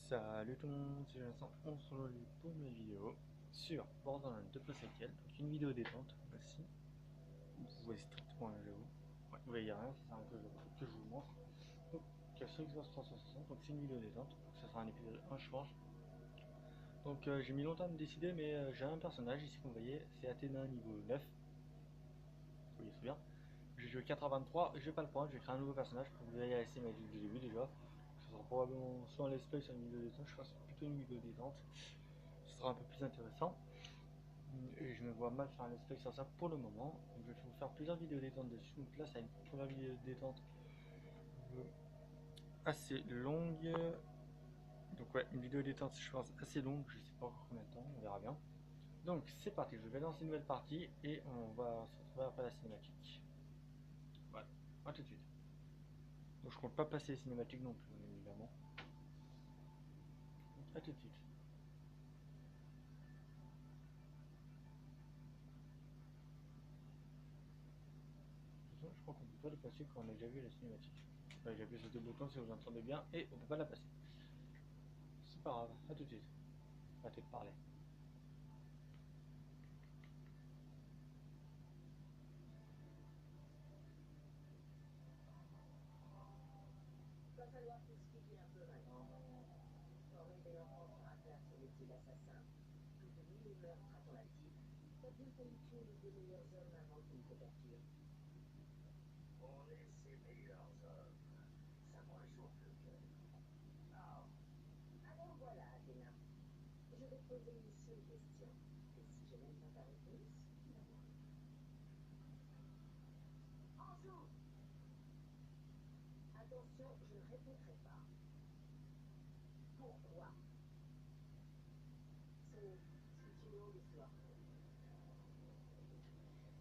Salut tout le monde, c'est Jonathan, on se retrouve pour une nouvelle vidéo sur Borderlands 2 Sequel, donc une vidéo détente aussi. Vous voyez strictement rien, j'avoue. Ouais, vous voyez rien, c'est ça que je vous montre. Donc, sur Xbox 360, donc c'est une vidéo détente, donc ça sera un épisode 1 je pense. Donc j'ai mis longtemps à me décider, mais j'ai un personnage ici que vous voyez, c'est Athéna niveau 9, vous voyez très bien. J'ai joué 4 à 23, je vais pas le prendre, je vais créer un nouveau personnage pour que vous ayez la cinématique du début déjà. Ce sera probablement soit un let's play, soit une vidéo détente, je pense plutôt une vidéo détente. Ce sera un peu plus intéressant. Et je me vois mal faire un let's play sur ça pour le moment. Donc je vais vous faire plusieurs vidéos détente dessus. Donc là, c'est une première vidéo détente assez longue. Donc ouais, une vidéo détente, je pense, assez longue. Je sais pas encore combien de temps, on verra bien. Donc c'est parti, je vais lancer une nouvelle partie et on va se retrouver après la cinématique. Voilà, à tout de suite. Donc je compte pas passer les cinématiques non plus, bien évidemment. Donc, à tout de suite. De toute façon, je crois qu'on peut pas le passer quand on a déjà vu la cinématique. Enfin, j'ai appuyé sur deux boutons si vous entendez bien et on peut pas la passer. C'est pas grave, à tout de suite. Arrêtez de parler. Va falloir t'expliquer un peu maintenant. Former des enfants sur un classe au métier d'assassin, plus de 1000 meurtres à ton actif, t'as bien failli tuer les deux meilleurs hommes avant qu'ils ne te capturent. On est ses meilleurs hommes. Ça me réchauffe le cœur. Ah. Alors voilà, Athéna. Je vais te poser une seule question. Et si je n'aime pas ta réponse, dis-la-moi. Anjou! Attention, je ne répéterai pas. Pourquoi? C'est une longue histoire.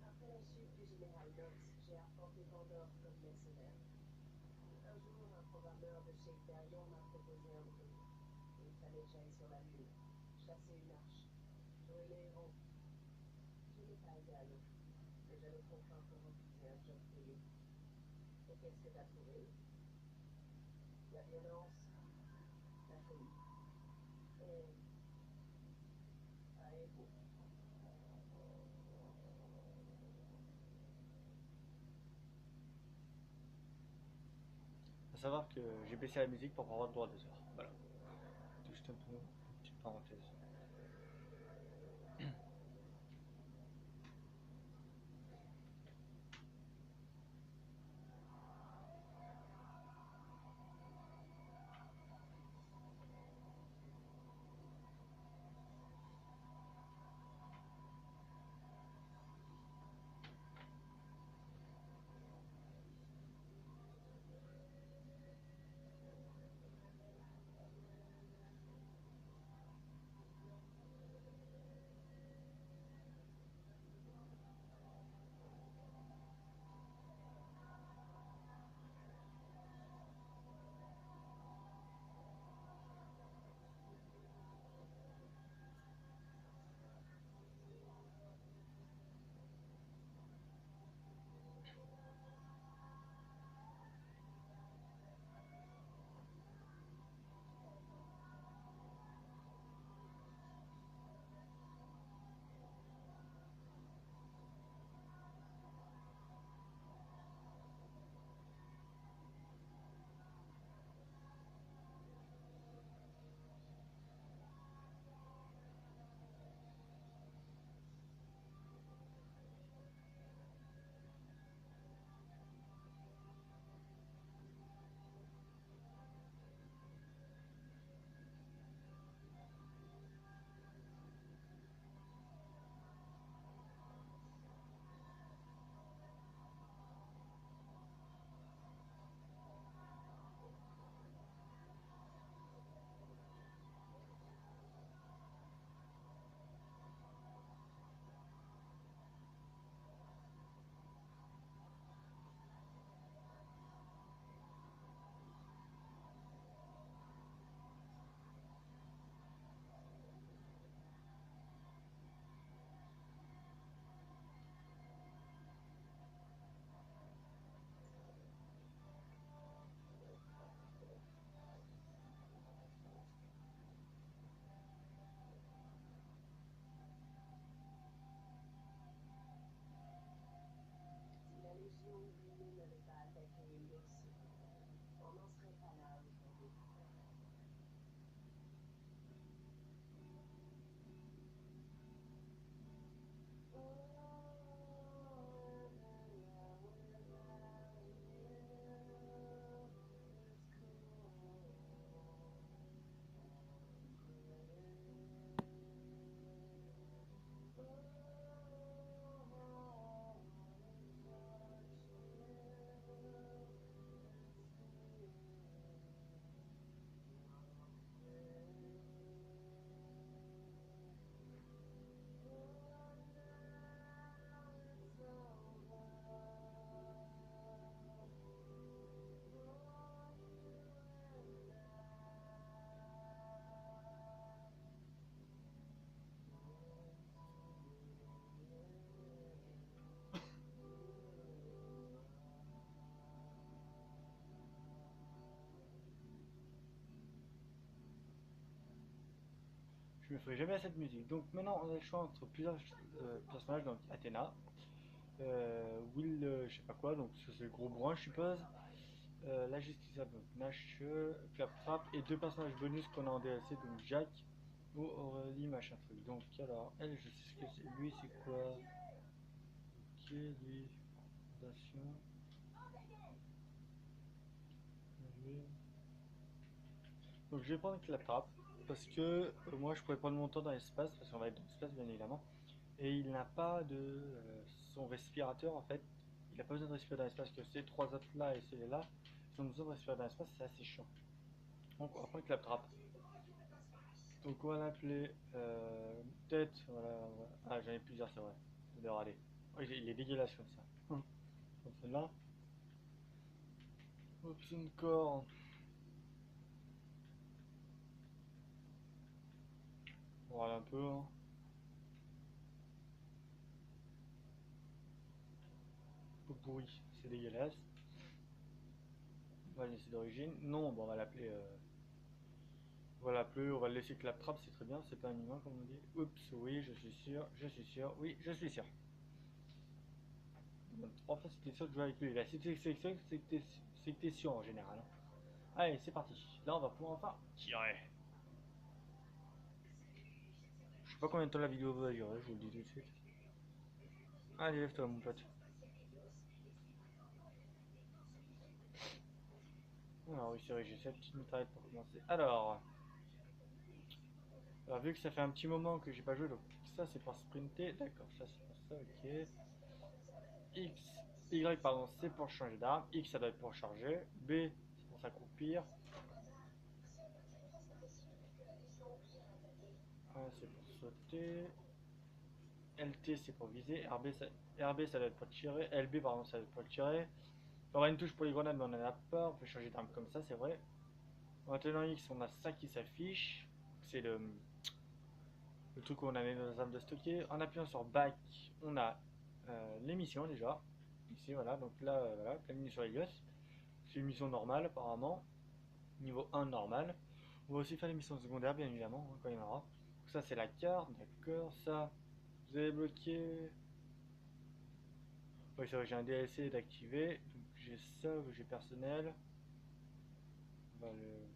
Après la chute du général Knox, j'ai arpenté Pandore comme mercenaire. Un jour, un programmeur de chez Hyperion m'a proposé un boulot. Il fallait que j'aille sur la Lune, chasser une arche, jouer les héros. Je n'ai pas été à l'eau, mais j'avais trop faim pour refuser un job payé. Et qu'est-ce que t'as trouvé? La violence, la folie. Et un héros. À savoir que j'ai baissé la musique pour avoir le droit de heures. Voilà. Juste un peu, une petite parenthèse. Je me ferai jamais à cette musique. Donc maintenant on a le choix entre plusieurs personnages, donc Athéna, Will, je sais pas quoi, donc c'est le gros bourrin je suppose, la justice, donc Nash, Claptrap, et deux personnages bonus qu'on a en DLC, donc Jack ou Aurélie machin truc. Donc alors, elle je sais ce que c'est, lui c'est quoi? Ok, lui, fondation, lui. Donc je vais prendre Claptrap, parce que moi je pourrais prendre mon temps dans l'espace, parce qu'on va être dans l'espace bien évidemment. Et il n'a pas de. Son respirateur en fait, il n'a pas besoin de respirer dans l'espace, que ces trois autres là et celui-là, ils ont besoin de respirer dans l'espace, c'est assez chiant. Donc on va prendre Claptrap. Donc on va l'appeler. Peut-être. Voilà, voilà. Ah, j'en ai plusieurs, c'est vrai. Ça devrait aller. Oh, il est dégueulasse comme ça. Comme celle-là. Option core. Voilà un peu. Hein. Un peu pourri, c'est dégueulasse. On va le laisser d'origine. Non, bon, on va l'appeler. Voilà, plus on va le laisser Claptrap, c'est très bien, c'est pas un humain comme on dit. Oups, oui, je suis sûr, oui, je suis sûr. Donc, trois fois c'était sûr de jouer avec lui. Là, si tu c'est que t'es sûr en général. Hein. Allez, c'est parti. Là, on va pouvoir enfin tirer. Je sais pas combien de temps la vidéo va durer, je vous le dis tout de suite. Allez, lève-toi, mon pote. Alors, oui, c'est vrai, j'ai 7 petites mitraillettes pour commencer. Alors, vu que ça fait un petit moment que j'ai pas joué, donc ça c'est pour sprinter. D'accord, ça c'est pour ça, ok. X, Y, pardon, c'est pour changer d'arme. X, ça doit être pour charger. B, c'est pour s'accroupir. A, c'est pour sauter. LT, c'est pour viser. RB, ça doit être pour tirer. LB, pardon, ça doit être pour tirer. On aura une touche pour les grenades, mais on en a pas. On peut changer d'arme comme ça, c'est vrai. Maintenant, X, on a ça qui s'affiche. C'est le truc qu'on avait dans les armes de stocker. En appuyant sur Back, on a les missions déjà. Ici, voilà. Donc là, voilà, la mission Helios. C'est une mission normale, apparemment. Niveau 1 normal. On va aussi faire les missions secondaires, bien évidemment, hein, quand il y en aura. Donc ça, c'est la carte, d'accord. Ça, vous avez bloqué. Oui, c'est vrai, j'ai un DLC d'activer. Donc j'ai ça, j'ai personnel. On va le.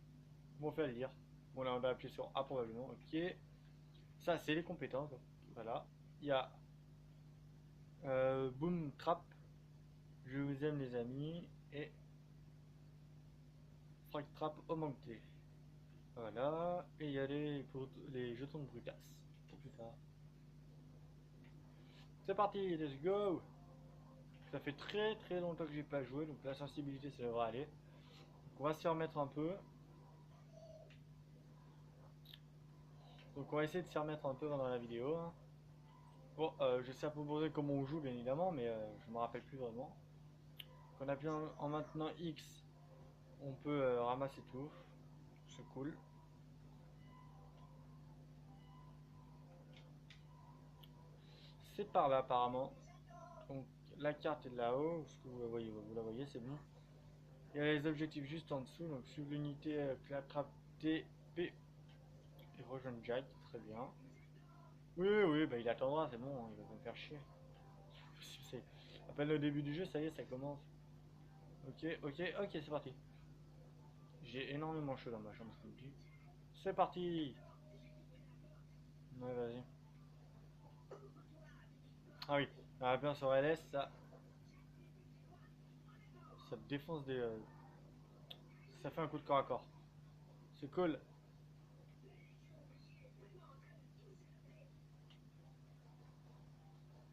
Bon, on va le lire. Bon, là, on va appuyer sur A probablement. Ok. Ça, c'est les compétences. Donc, voilà. Il y a Boom Trap. Je vous aime, les amis. Et Frag Trap augmenté. Voilà. Et il y a les jetons de brutasse. Pour plus tard. C'est parti, let's go! Ça fait très très longtemps que j'ai pas joué, donc la sensibilité ça devrait aller. Donc on va s'y remettre un peu. Donc on va essayer de s'y remettre un peu pendant la vidéo. Hein. Bon, je sais à peu près comment on joue bien évidemment, mais je me rappelle plus vraiment. Donc on appuie en maintenant X, on peut ramasser tout. C'est cool. C'est par là apparemment. Donc la carte est là-haut, ce que vous la voyez, c'est bon. Il y a les objectifs juste en dessous, donc suivre l'unité Claptrap TP et rejoindre Jack, très bien. Oui, oui, bah il attendra, c'est bon, il va pas me faire chier. C'est à peine le début du jeu, ça y est, ça commence. Ok, ok, ok, c'est parti. J'ai énormément chaud dans ma chambre, je vous le dis. C'est parti. Ouais, vas-y. Ah oui, la bien sur LS, ça défonce des... ça fait un coup de corps à corps. C'est cool.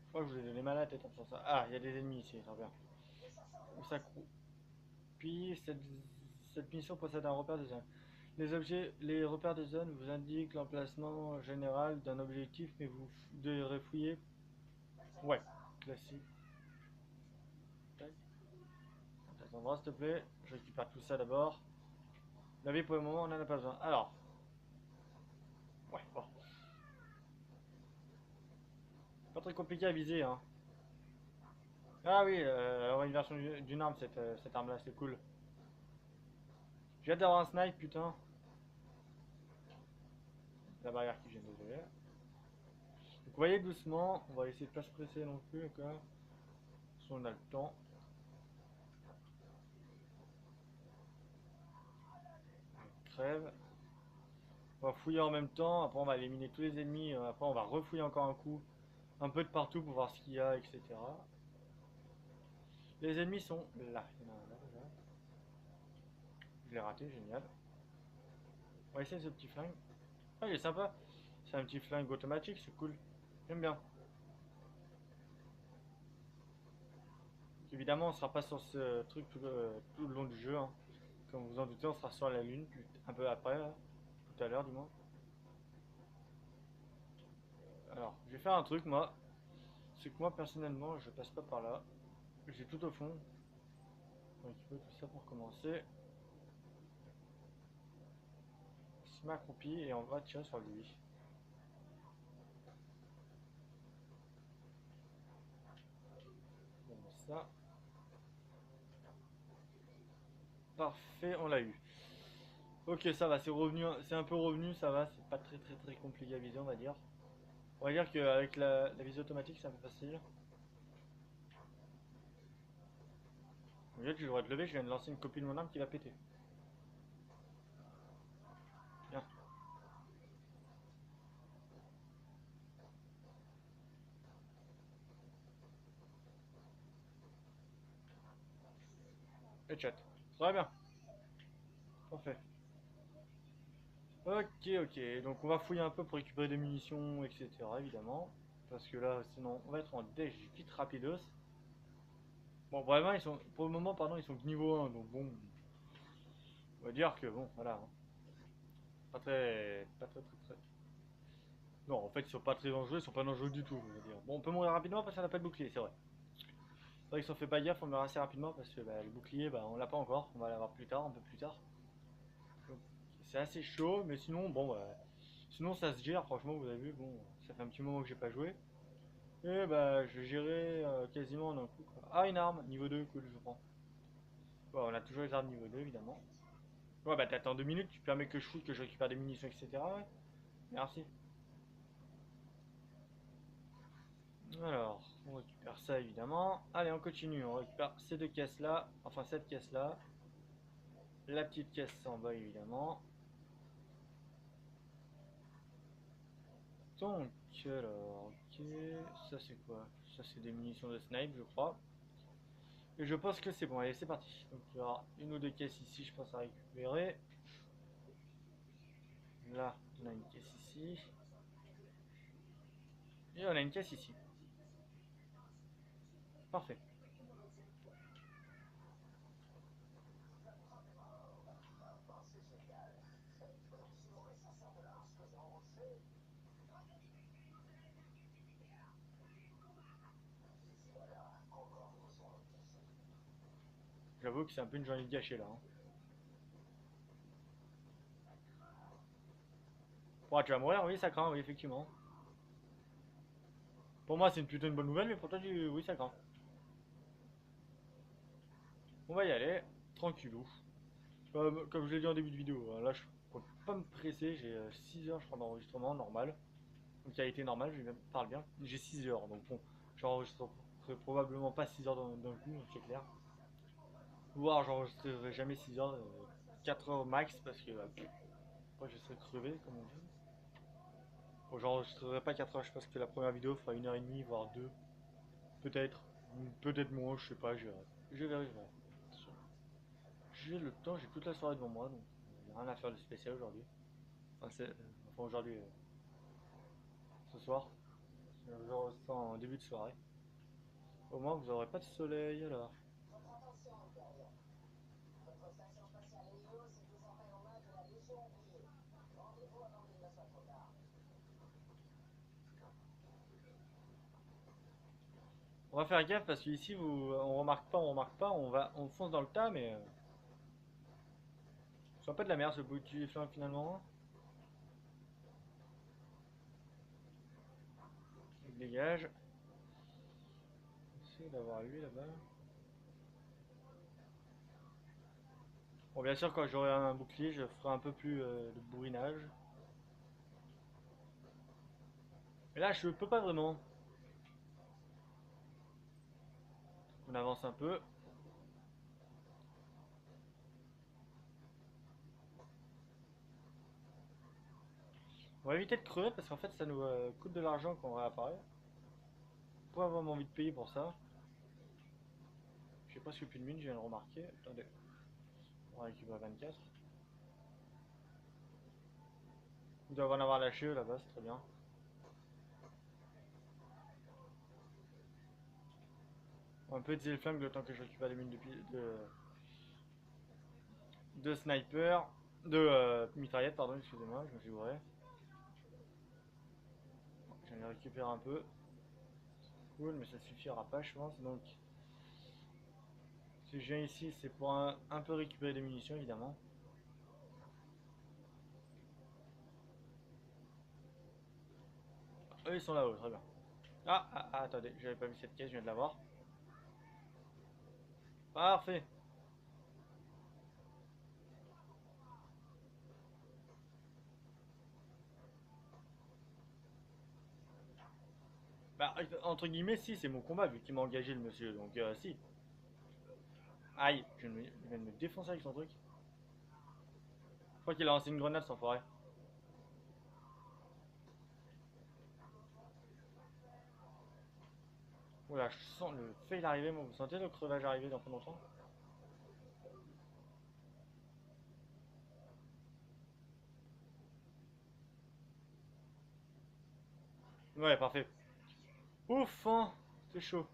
Je crois que je vous ai donné mal à la tête en faisant ça. Ah, il y a des ennemis ici, ça bien. Où ça puis cette mission possède un repère de zone. Les repères de zone vous indiquent l'emplacement général d'un objectif, mais vous devrez fouiller. Ouais, classique. Tac. Attends, s'il te plaît. Je récupère tout ça d'abord. La vie pour le moment, on n'en a pas besoin. Alors. Ouais, bon. Pas très compliqué à viser, hein. Ah oui, alors une version d'une arme, cette arme-là, c'est cool. J'ai hâte d'avoir un snipe, putain. la barrière qui vient d'ouvrir. Donc vous voyez doucement, on va essayer de pas se presser non plus, d'accord. Si on a le temps. On crève. On va fouiller en même temps, après on va éliminer tous les ennemis, après on va refouiller encore un coup, un peu de partout pour voir ce qu'il y a, etc. Les ennemis sont là, il y en a un là déjà. Je l'ai raté, génial. On va essayer ce petit flingue. Ah, il est sympa. C'est un petit flingue automatique, c'est cool. J'aime bien. Évidemment, on sera pas sur ce truc tout le long du jeu. Hein. Comme vous en doutez, on sera sur la lune un peu après, là. Tout à l'heure du moins. Alors, je vais faire un truc moi. C'est que moi personnellement, je passe pas par là. J'ai tout au fond. Donc il faut tout ça pour commencer. Je m'accroupis et on va tirer sur lui. Bon, ça. Parfait, on l'a eu. Ok, ça va, c'est revenu, c'est un peu revenu, ça va, c'est pas très compliqué à viser, on va dire. On va dire qu'avec la visée automatique, c'est un peu facile. Au lieu que je devrais te lever, je viens de lancer une copie de mon arme qui va péter. Bien. Headshot. Très bien. Parfait. Ok, donc on va fouiller un peu pour récupérer des munitions, etc. évidemment. Parce que là, sinon, on va être en déj vite rapidos. Bon, vraiment, ils sont, pour le moment, pardon, ils sont que niveau 1, donc bon, on va dire que bon, voilà. Hein. Pas très. Non, en fait, ils sont pas très dangereux, ils sont pas dangereux du tout, je veux dire. Bon, on peut mourir rapidement parce qu'on n'a pas de bouclier, c'est vrai. C'est vrai qu'ils s'en fait pas gaffe, on meurt assez rapidement parce que bah, le bouclier, bah, on l'a pas encore, on va l'avoir plus tard, un peu plus tard. C'est assez chaud, mais sinon, bon, bah, sinon ça se gère, franchement, vous avez vu, bon, ça fait un petit moment que j'ai pas joué. Et bah, je gérais quasiment d'un coup, quoi. Ah, une arme, niveau 2, cool, je prends. Bon, on a toujours les armes niveau 2, évidemment. Ouais, bah, t'attends 2 minutes, tu permets que je fouille, que je récupère des munitions, etc. Ouais. Merci. Alors, on récupère ça évidemment. Allez, on continue. On récupère ces deux caisses là. Enfin, cette caisse là. La petite caisse en bas évidemment. Donc, alors, ok. Ça c'est quoi? Ça c'est des munitions de snipe, je crois. Et je pense que c'est bon. Allez, c'est parti. Donc, il y aura une ou deux caisses ici, je pense, à récupérer. Là, on a une caisse ici. Et on a une caisse ici. Parfait. J'avoue que c'est un peu une journée de gâchée là. Hein. Bon, tu vas mourir, oui, ça craint, oui, effectivement. Pour moi, c'est plutôt une bonne nouvelle, mais pour toi, oui, ça craint. On va y aller, tranquillou. Comme je l'ai dit en début de vidéo, hein, là je ne peux pas me presser, j'ai 6 heures je crois d'enregistrement normal. Donc qualité normale, je parle bien. J'ai 6 heures, donc bon, j'enregistrerai probablement pas 6 heures d'un coup, c'est clair. Voire j'enregistrerai jamais 6 heures, 4 heures max parce que après je serai crevé comme on dit. Bon, j'enregistrerai pas 4 heures, je pense que la première vidéo fera 1 heure et demie, voire 2. Peut-être, peut-être moins, je sais pas, je vérifierai. J'ai le temps, j'ai toute la soirée devant moi, donc il n'y a rien à faire de spécial aujourd'hui. Enfin, enfin aujourd'hui, ce soir, je ressens en début de soirée. Au moins, vous n'aurez pas de soleil alors. Votre attention, Impérium. Votre station spatiale Helios est désormais aux mains de la Légion oubliée. Rendez-vous avant qu'il ne soit trop tard. On va faire gaffe parce qu'ici, on remarque pas, on fonce dans le tas, mais c'est pas de la merde ce bout de flingue finalement. Il dégage. Essayer d'avoir lui là-bas. Bon, bien sûr, quand j'aurai un bouclier, je ferai un peu plus de bourrinage. Et là, je peux pas vraiment. On avance un peu. On va éviter de crever parce qu'en fait, ça nous coûte de l'argent quand on réapparaît. On pourrait avoir envie de payer pour ça. J'ai presque plus de mine, je viens de le remarquer. Attendez. On récupère 24. Ils doivent en avoir lâché eux là-bas, c'est très bien. On va un peu utiliser le flingue le temps que je récupère les mines de sniper. De mitraillette, pardon, excusez-moi, je me suis bourré. J'en ai récupéré un peu. Cool, mais ça suffira pas, je pense. Donc, si je viens ici, c'est pour un peu récupérer des munitions, évidemment. Eux, ils sont là-haut, très bien. Attendez, j'avais pas vu cette caisse, je viens de la voir. Parfait. Bah, entre guillemets, si, c'est mon combat, vu qu'il m'a engagé le monsieur, donc si. Aïe, il vient de me défoncer avec son truc. Je crois qu'il a lancé une grenade sans forêt. Oula, je sens le fail arriver, moi, vous sentez le crevage arriver dans pas longtemps? Ouais, parfait. Ouf, hein, c'est chaud.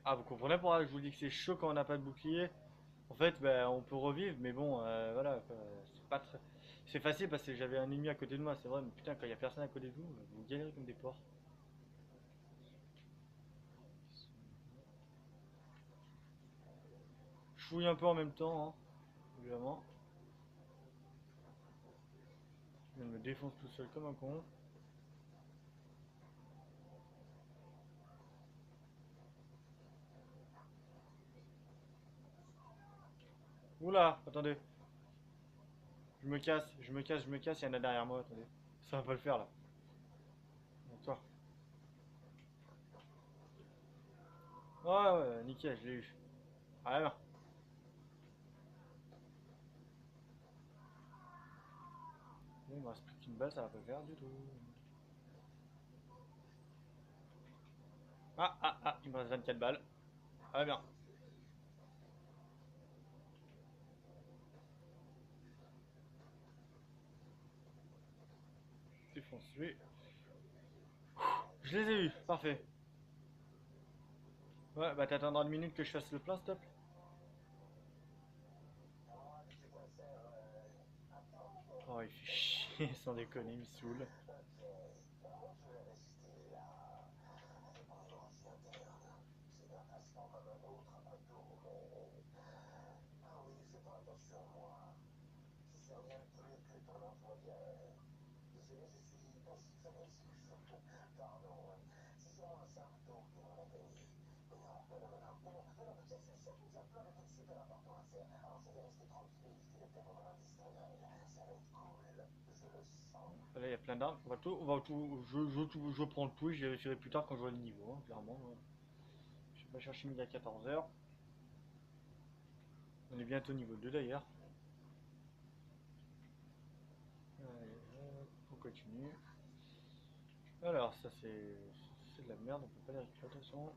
Ah, vous comprenez pourquoi je vous dis que c'est chaud quand on n'a pas de bouclier? En fait, ben, on peut revivre, mais bon, voilà, c'est pas très... C'est facile parce que j'avais un ennemi à côté de moi, c'est vrai, mais putain, quand il y a personne à côté de vous, vous galérez comme des porcs. Je fouille un peu en même temps, hein, évidemment. Je me défonce tout seul comme un con. Oula, attendez. Je me casse, je me casse, je me casse, il y en a derrière moi, attendez. Ça va pas le faire là. Donc, toi. Ouais, ouais, nickel, je l'ai eu. Ah non. Bon, il me reste plus qu'une balle, ça va pas le faire du tout. Il me reste 24 balles. Ah bien. Défonce lui. Je les ai eu, parfait. Ouais, bah t'attendras une minute que je fasse le plein, s'il te plaît. Oh, il fait chier, sans déconner, il me saoule. Là, il y a plein d'armes. Je prends tout et je vérifierai plus tard quand je vois le niveau, hein, clairement. Ouais. Je vais pas chercher midi à 14h. On est bientôt au niveau 2 d'ailleurs. Allez, on continue. Alors, ça c'est de la merde, on peut pas les récupérer de toute façon.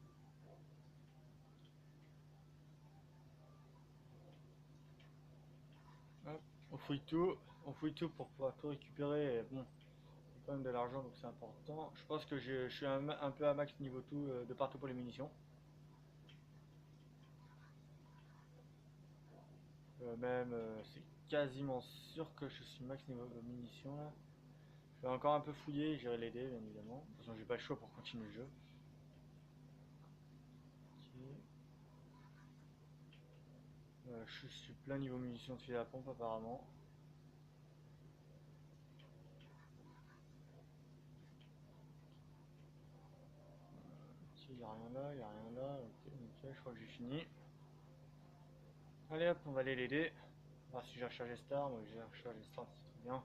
Hop, on fouille tout pour pouvoir tout récupérer. Et bon, c'est quand même de l'argent donc c'est important. Je pense que je suis un peu à max niveau tout de partout pour les munitions. Même c'est quasiment sûr que je suis max niveau munitions là. Je vais encore un peu fouiller, j'irai l'aider bien évidemment. De toute façon j'ai pas le choix pour continuer le jeu. Je suis plein niveau munitions de fusil à pompe apparemment. Il n'y a rien là, il n'y a rien là. Ok, nickel, je crois que j'ai fini. Allez hop, on va aller l'aider. On va voir si j'ai rechargé Star. Moi j'ai rechargé Star, c'est très Bien.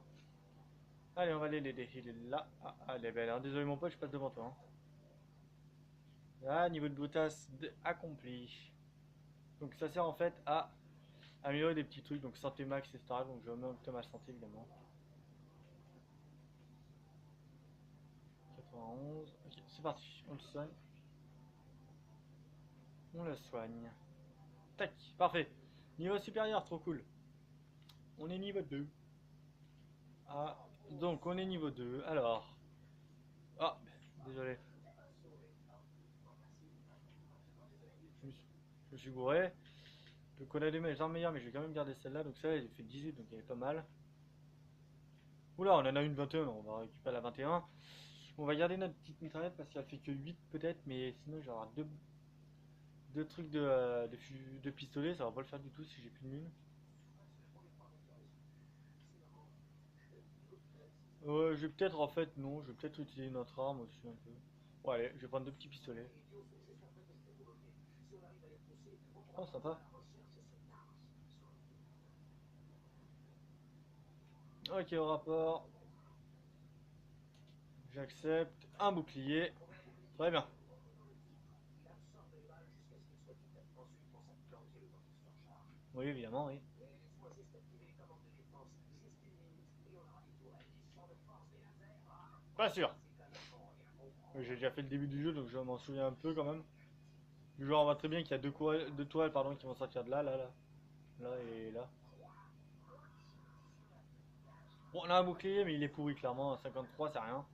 Allez, on va aller l'aider. Il est là. Ah, allez, ben alors, désolé mon pote, je passe devant toi. Ah, niveau de brutasse accompli. Donc ça sert en fait à améliorer des petits trucs, donc santé max, etc. Donc je vais augmenter ma santé évidemment. 91. Ok, c'est parti. On le soigne. On le soigne. Tac, parfait. Niveau supérieur, trop cool. On est niveau 2. Ah, donc on est niveau 2. Alors. Ah, désolé. Je me suis, je me suis gouré. Donc on a des armes meilleures, mais je vais quand même garder celle-là. Donc celle-là, elle fait 18, donc elle est pas mal. Oula, on en a une 21, on va récupérer la 21. On va garder notre petite mitraillette parce qu'elle fait que 8 peut-être, mais sinon j'aurai deux trucs de pistolet, ça va pas le faire du tout si j'ai plus de mine. Je vais peut-être en fait, non, je vais peut-être utiliser notre arme aussi un peu. Bon allez, je vais prendre deux petits pistolets. Oh sympa. Ok au rapport, j'accepte. Un bouclier, très bien. Oui évidemment, oui. Pas sûr. J'ai déjà fait le début du jeu donc je m'en souviens un peu quand même. Du genre on voit très bien qu'il y a deux toiles pardon, qui vont sortir de là et là. Bon on a un bouclier mais il est pourri clairement, 53 c'est rien.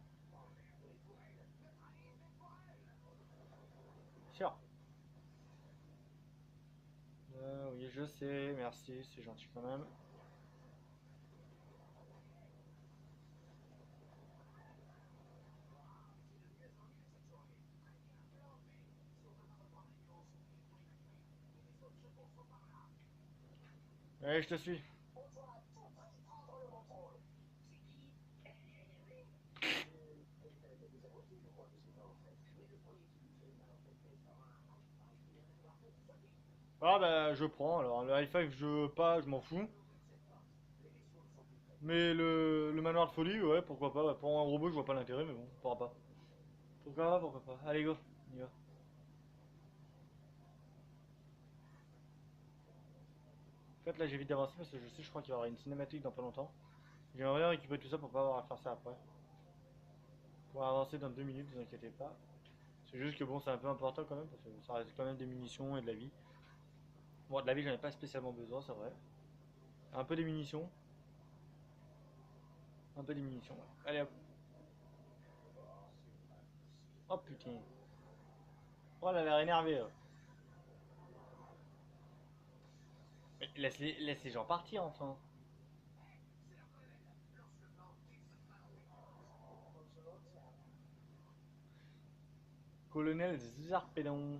Sûr. Oui je sais, merci, c'est gentil quand même. Ouais je te suis. Ah bah je prends, alors le high five je pas, je m'en fous. Mais le manoir de folie, ouais, pourquoi pas. Pour un robot, je vois pas l'intérêt, mais bon, pourquoi pas. Pourquoi pas. Allez, go, on y va. En fait, là, j'évite d'avancer parce que je sais, je crois qu'il y aura une cinématique dans pas longtemps. J'aimerais bien récupérer tout ça pour pas avoir à faire ça après. Pour avancer dans 2 minutes, ne vous inquiétez pas. C'est juste que bon, c'est un peu important quand même parce que ça reste quand même des munitions et de la vie. Bon, de la vie, j'en ai pas spécialement besoin, c'est vrai. Un peu des munitions. Un peu des munitions, ouais. Allez hop. Oh putain. Oh, elle a l'air énervée. Mais laisse les gens partir enfin. Colonel Zarpedon.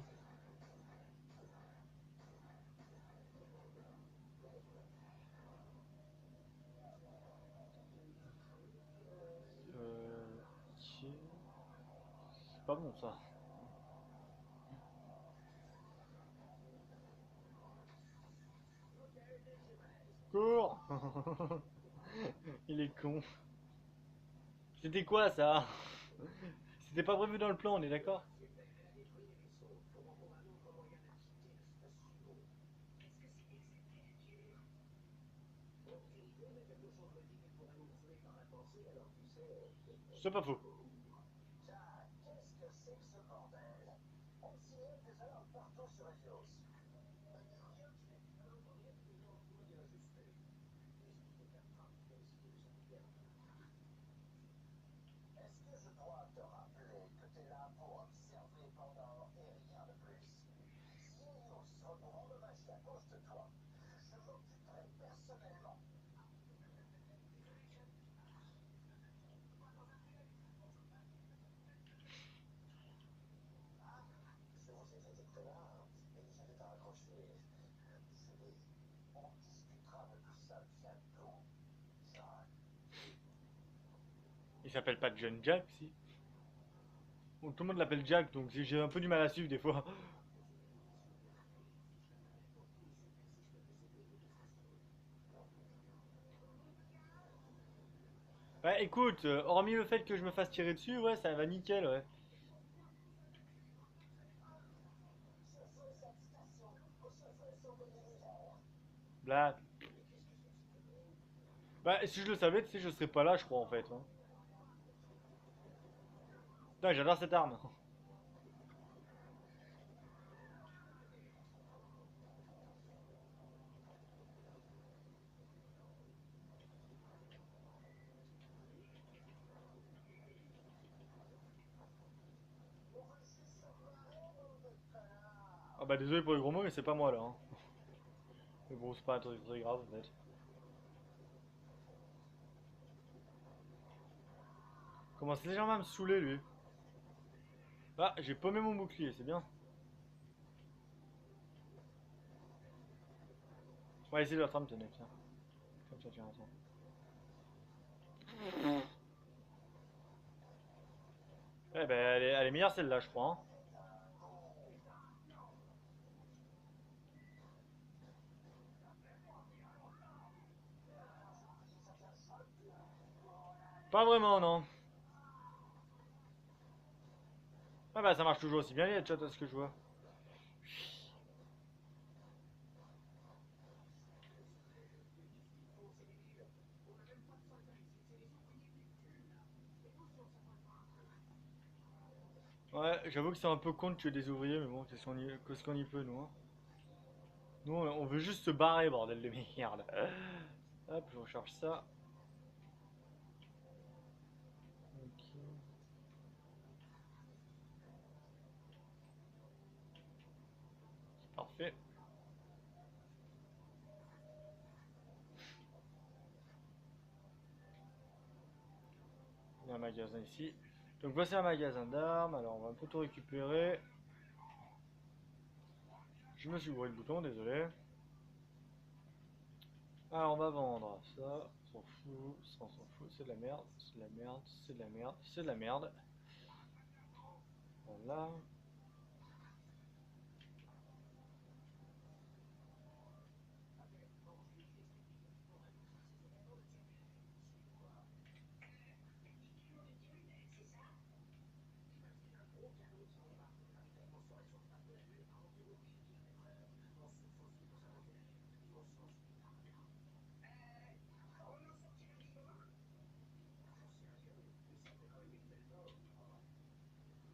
Ok. C'est pas bon ça. Cours. Il est con. C'était quoi ça? C'était pas prévu dans le plan, on est d'accord? C'est pas faux. Il s'appelle pas John Jack, si. Bon, tout le monde l'appelle Jack, donc j'ai un peu du mal à suivre des fois. Bah écoute, hormis le fait que je me fasse tirer dessus, ouais, ça va nickel, ouais. Blah. Bah si je le savais, tu sais, je serais pas là, je crois, en fait, hein. Putain, j'adore cette arme. Ah bah désolé pour les gros mots, mais c'est pas moi, là, hein. Mais bon, c'est pas un truc très grave, en fait. Commence légèrement à me saouler, lui. Ah, j'ai paumé mon bouclier, c'est bien. On va essayer de la trame, tenez, tiens. Comme ça, tiens, attends. Eh ben, elle est meilleure celle-là, je crois, hein. Pas vraiment, non. Ah bah ça marche toujours aussi bien les headshots à ce que je vois. Ouais, j'avoue que c'est un peu con de tuer des ouvriers, mais bon, qu'est-ce qu'on y peut, nous, hein. Nous, on veut juste se barrer, bordel de merde. Hop, je recharge ça. Ok, parfait. Il y a un magasin ici. Donc voici un magasin d'armes, alors on va un peu tout récupérer. Je me suis bourré le bouton, désolé. Alors on va vendre ça, on s'en fout, ça on s'en fout, c'est de la merde, c'est de la merde, c'est de la merde, c'est de la merde. Voilà.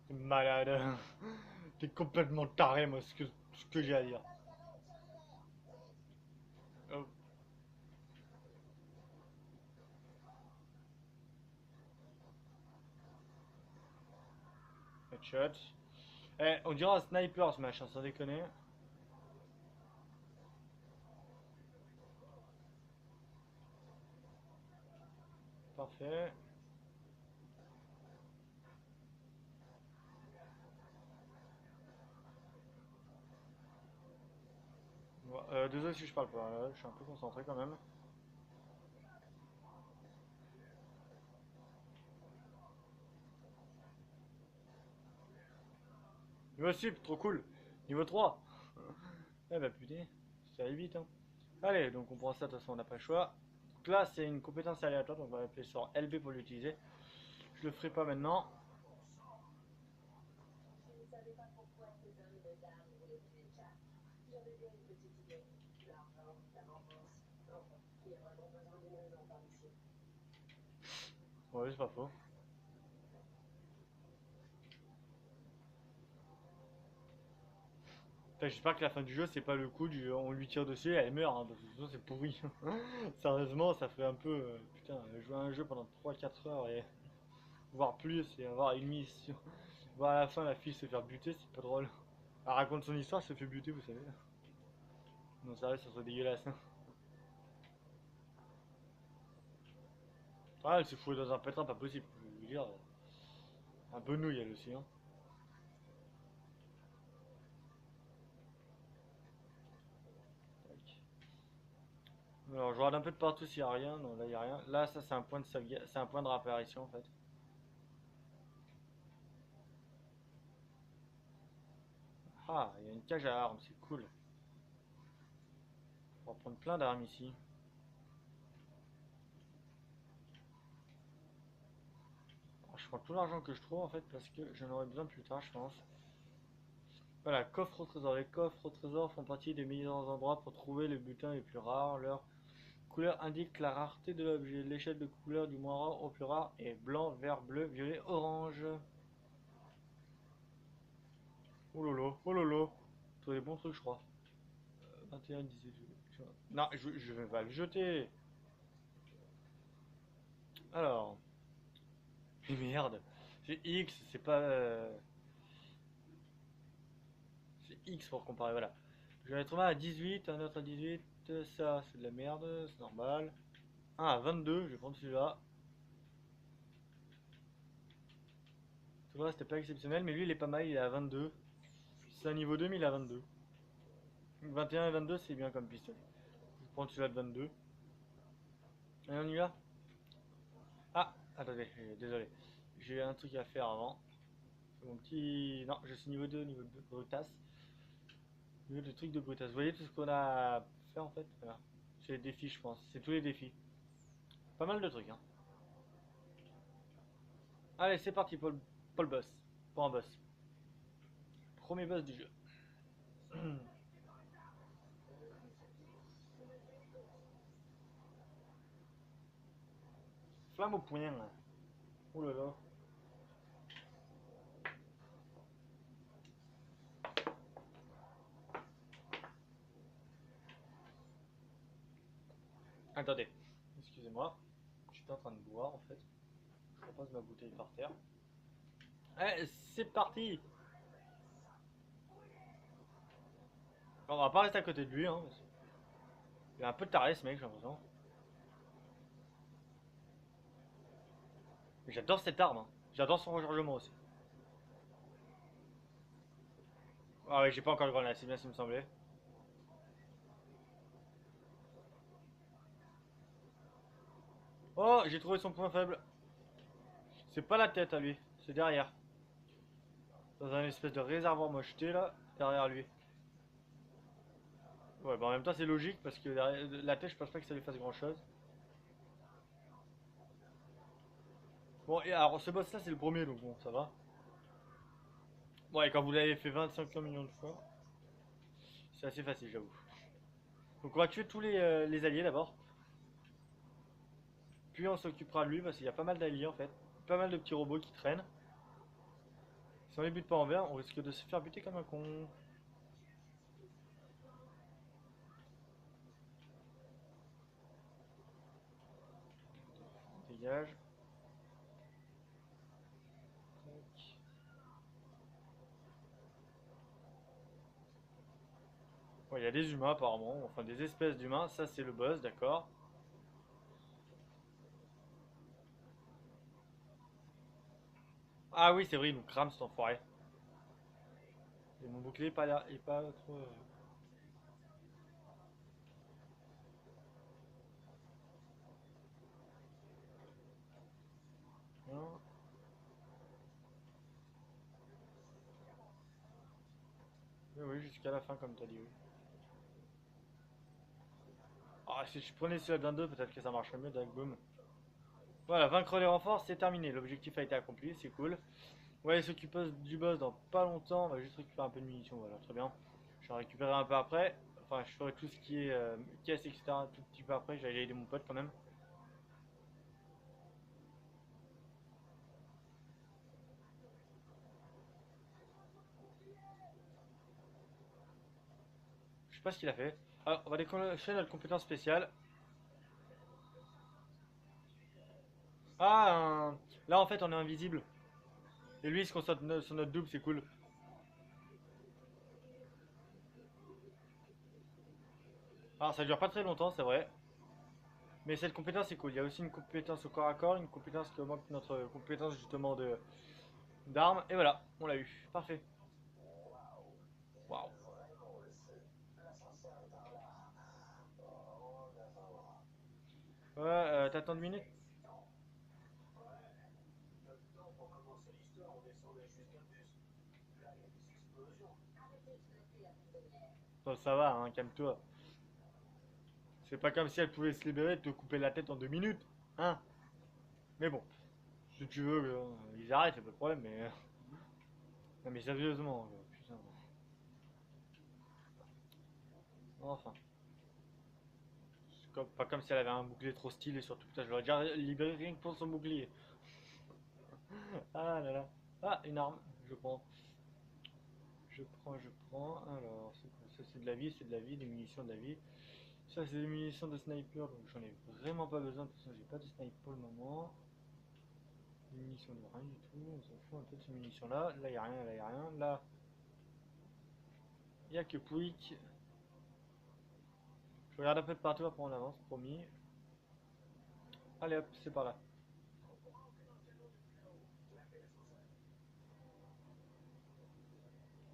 T'es malade. T'es complètement taré, moi, ce que j'ai à dire. Oh, headshot. Eh, on dirait un sniper ce machin, sans déconner. Parfait. Désolé si je parle pas, là, je suis un peu concentré quand même. Niveau sup, trop cool. Niveau 3. Eh bah putain, ça va vite, hein. Allez, donc on prend ça, de toute façon on n'a pas le choix. Donc là c'est une compétence aléatoire, donc on va appeler sur LB pour l'utiliser. Je le ferai pas maintenant. Je ne savais pas pourquoi ces hommes de d'armes voulaient tuer Jack. J'avais bien une petite idée. L'argent, la vengeance. Enfin, qui a vraiment besoin d'une raison par ici. Ouais, c'est pas faux. J'espère que la fin du jeu c'est pas le coup du on lui tire dessus et elle meurt, hein, parce que sinon c'est pourri. Sérieusement, ça fait un peu. Putain, jouer à un jeu pendant 3 4 heures et voire plus et avoir une mission. Voir à la fin la fille se faire buter, c'est pas drôle. Elle raconte son histoire, elle se fait buter, vous savez. Non, sérieux, ça serait dégueulasse, hein. Ah, elle se fout dans un pétrin, pas possible. Je veux dire, un peu nouille elle aussi, hein. Tac. Alors, je regarde un peu de partout s'il y a rien. Non, là, il y a rien. Là, ça, c'est un point de sauvegarde. C'est un point de réapparition, en fait. Ah, il y a une cage à armes, c'est cool. On va prendre plein d'armes ici. je prends tout l'argent que je trouve en fait parce que j'en aurai besoin plus tard, je pense. Voilà, coffre au trésor. Les coffres au trésor font partie des meilleurs endroits pour trouver les butins les plus rares. Leur couleur indique la rareté de l'objet. L'échelle de couleur du moins rare au plus rare est blanc, vert, bleu, violet, orange. Oh lolo, oh lolo. Tous les bons trucs, je crois. 21, 18. Non, je vais pas le jeter. Alors, mais merde. C'est X, c'est pas. C'est X pour comparer, voilà. Je vais mettre un à 18, un autre à 18. Ça, c'est de la merde, c'est normal. Un à 22, je vais prendre celui-là. Tu vois, c'était pas exceptionnel, mais lui il est pas mal, il est à 22. C'est un niveau 2, mais il est à 22. 21 et 22, c'est bien comme pistolet. Je vais prendre celui-là de 22. Allez, on y va. Ah, attendez, désolé. J'ai un truc à faire avant. C'est mon petit. Non, je suis niveau 2 brutasse. Niveau de truc de brutasse. Vous voyez tout ce qu'on a à faire en fait? Voilà. C'est les défis, je pense. C'est tous les défis. Pas mal de trucs, hein. Allez, c'est parti pour le boss. Pour un boss. Premier boss du jeu. Flamme au poing. Oh là là. Attendez. Excusez-moi. J'étais en train de boire en fait. Je repose ma bouteille par terre. Eh, c'est parti. On va pas rester à côté de lui, hein. Il est un peu taré ce mec, j'ai l'impression. Mais j'adore cette arme, hein. J'adore son rechargement aussi. Ah ouais, j'ai pas encore le grenade, c'est bien ce qui me semblait. Oh, j'ai trouvé son point faible. C'est pas la tête à lui, c'est derrière. Dans un espèce de réservoir mocheté là, derrière lui. Ouais, bah en même temps c'est logique parce que la tête, je pense pas que ça lui fasse grand chose. Bon, et alors ce boss là c'est le premier donc bon, ça va. Bon, et quand vous l'avez fait 25 millions de fois, c'est assez facile, j'avoue. Donc on va tuer tous les alliés d'abord. Puis on s'occupera de lui parce qu'il y a pas mal d'alliés en fait. Pas mal de petits robots qui traînent. Si on les bute pas en vert, on risque de se faire buter comme un con. Dégage. Tac. Ouais, il y a des humains apparemment, enfin des espèces d'humains, ça c'est le boss, d'accord. Ah oui, c'est vrai, il nous crame cet enfoiré. Et mon bouclier est pas trop. Non. Oui, oui, jusqu'à la fin, comme t'as dit, oui. Ah, si je prenais celui-là de 22, peut-être que ça marcherait mieux, Dag Boom. Voilà, vaincre les renforts, c'est terminé. L'objectif a été accompli, c'est cool. Ouais, il s'occupe du boss dans pas longtemps. On va juste récupérer un peu de munitions, voilà, très bien. Je vais en récupérer un peu après. Enfin, je ferai tout ce qui est caisse, etc. un tout petit peu après. J'allais aider mon pote quand même. Je sais pas ce qu'il a fait. Alors, on va déclencher notre compétence spéciale. Ah, là en fait, on est invisible. Et lui, il se concentre sur notre double, c'est cool. Alors, ça dure pas très longtemps, c'est vrai. Mais cette compétence est cool. Il y a aussi une compétence au corps à corps, une compétence qui augmente notre compétence justement de d'armes. Et voilà, on l'a eu. Parfait. Waouh. Ouais, t'attends 2 minutes? Bon, ça va, hein, calme-toi. C'est pas comme si elle pouvait se libérer et te couper la tête en 2 minutes. Hein? Mais bon. Si tu veux, ils arrêtent, c'est pas de problème, mais. Non, mais sérieusement, putain. Enfin. Pas comme si elle avait un bouclier trop stylé, surtout. Putain, je l'aurais déjà libéré rien que pour son bouclier. Ah là là. Ah, une arme, je prends. Je prends. Alors, c'est quoi ça? C'est de la vie, c'est de la vie, des munitions de la vie. Ça, c'est des munitions de sniper, donc j'en ai vraiment pas besoin. De toute façon, j'ai pas de sniper pour le moment. Des munitions de rien du tout, on s'en fout un peu de ces munitions-là. Là, y a rien, là, y a rien. Là, y a que Pouic. Je regarde un peu de partout, après on avance, promis. Allez hop, c'est par là.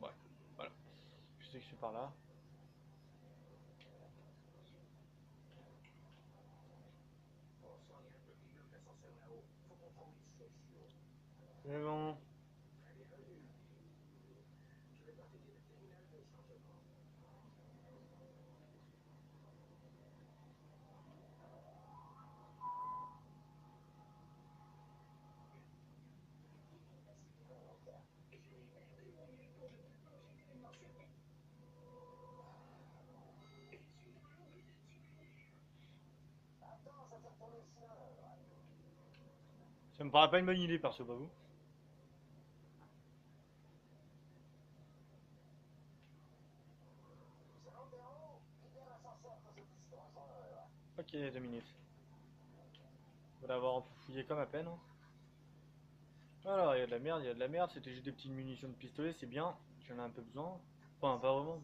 Ouais, voilà. Je sais que c'est par là. C'est bon. Ça me paraît pas une bonne idée, perso, pas vous. Ok, 2 minutes. Faut l'avoir un peu fouillé comme à peine, hein. Alors, il y a de la merde, il y a de la merde. C'était juste des petites munitions de pistolet, c'est bien. J'en ai un peu besoin. Enfin, pas vraiment.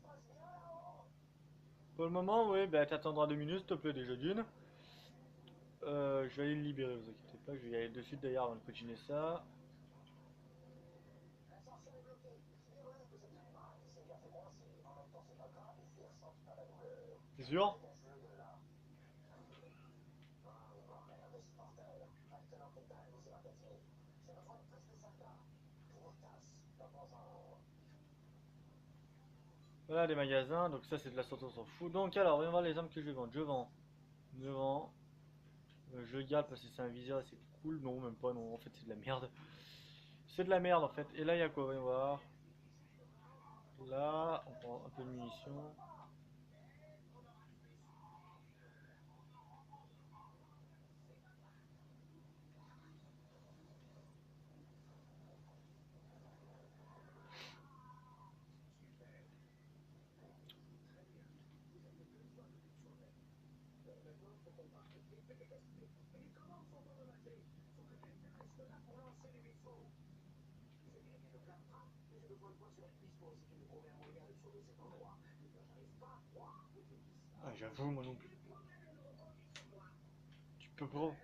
Pour le moment, oui, bah t'attendras 2 minutes, s'il te plaît, déjà d'une. Je vais aller le libérer, vous inquiétez pas. Je vais y aller de suite d'ailleurs avant de continuer ça. C'est sûr? Voilà les magasins, donc ça c'est de la sortie, on s'en fout. Donc alors, voyons voir les armes que je vais vendre. Je vends. Je garde parce que c'est un viseur, c'est cool. Non, même pas, non, en fait c'est de la merde. C'est de la merde en fait. Et là il y a quoi? Voyons voir. Là, on prend un peu de munitions. Ah, j'avoue, moi non plus. Tu peux pas.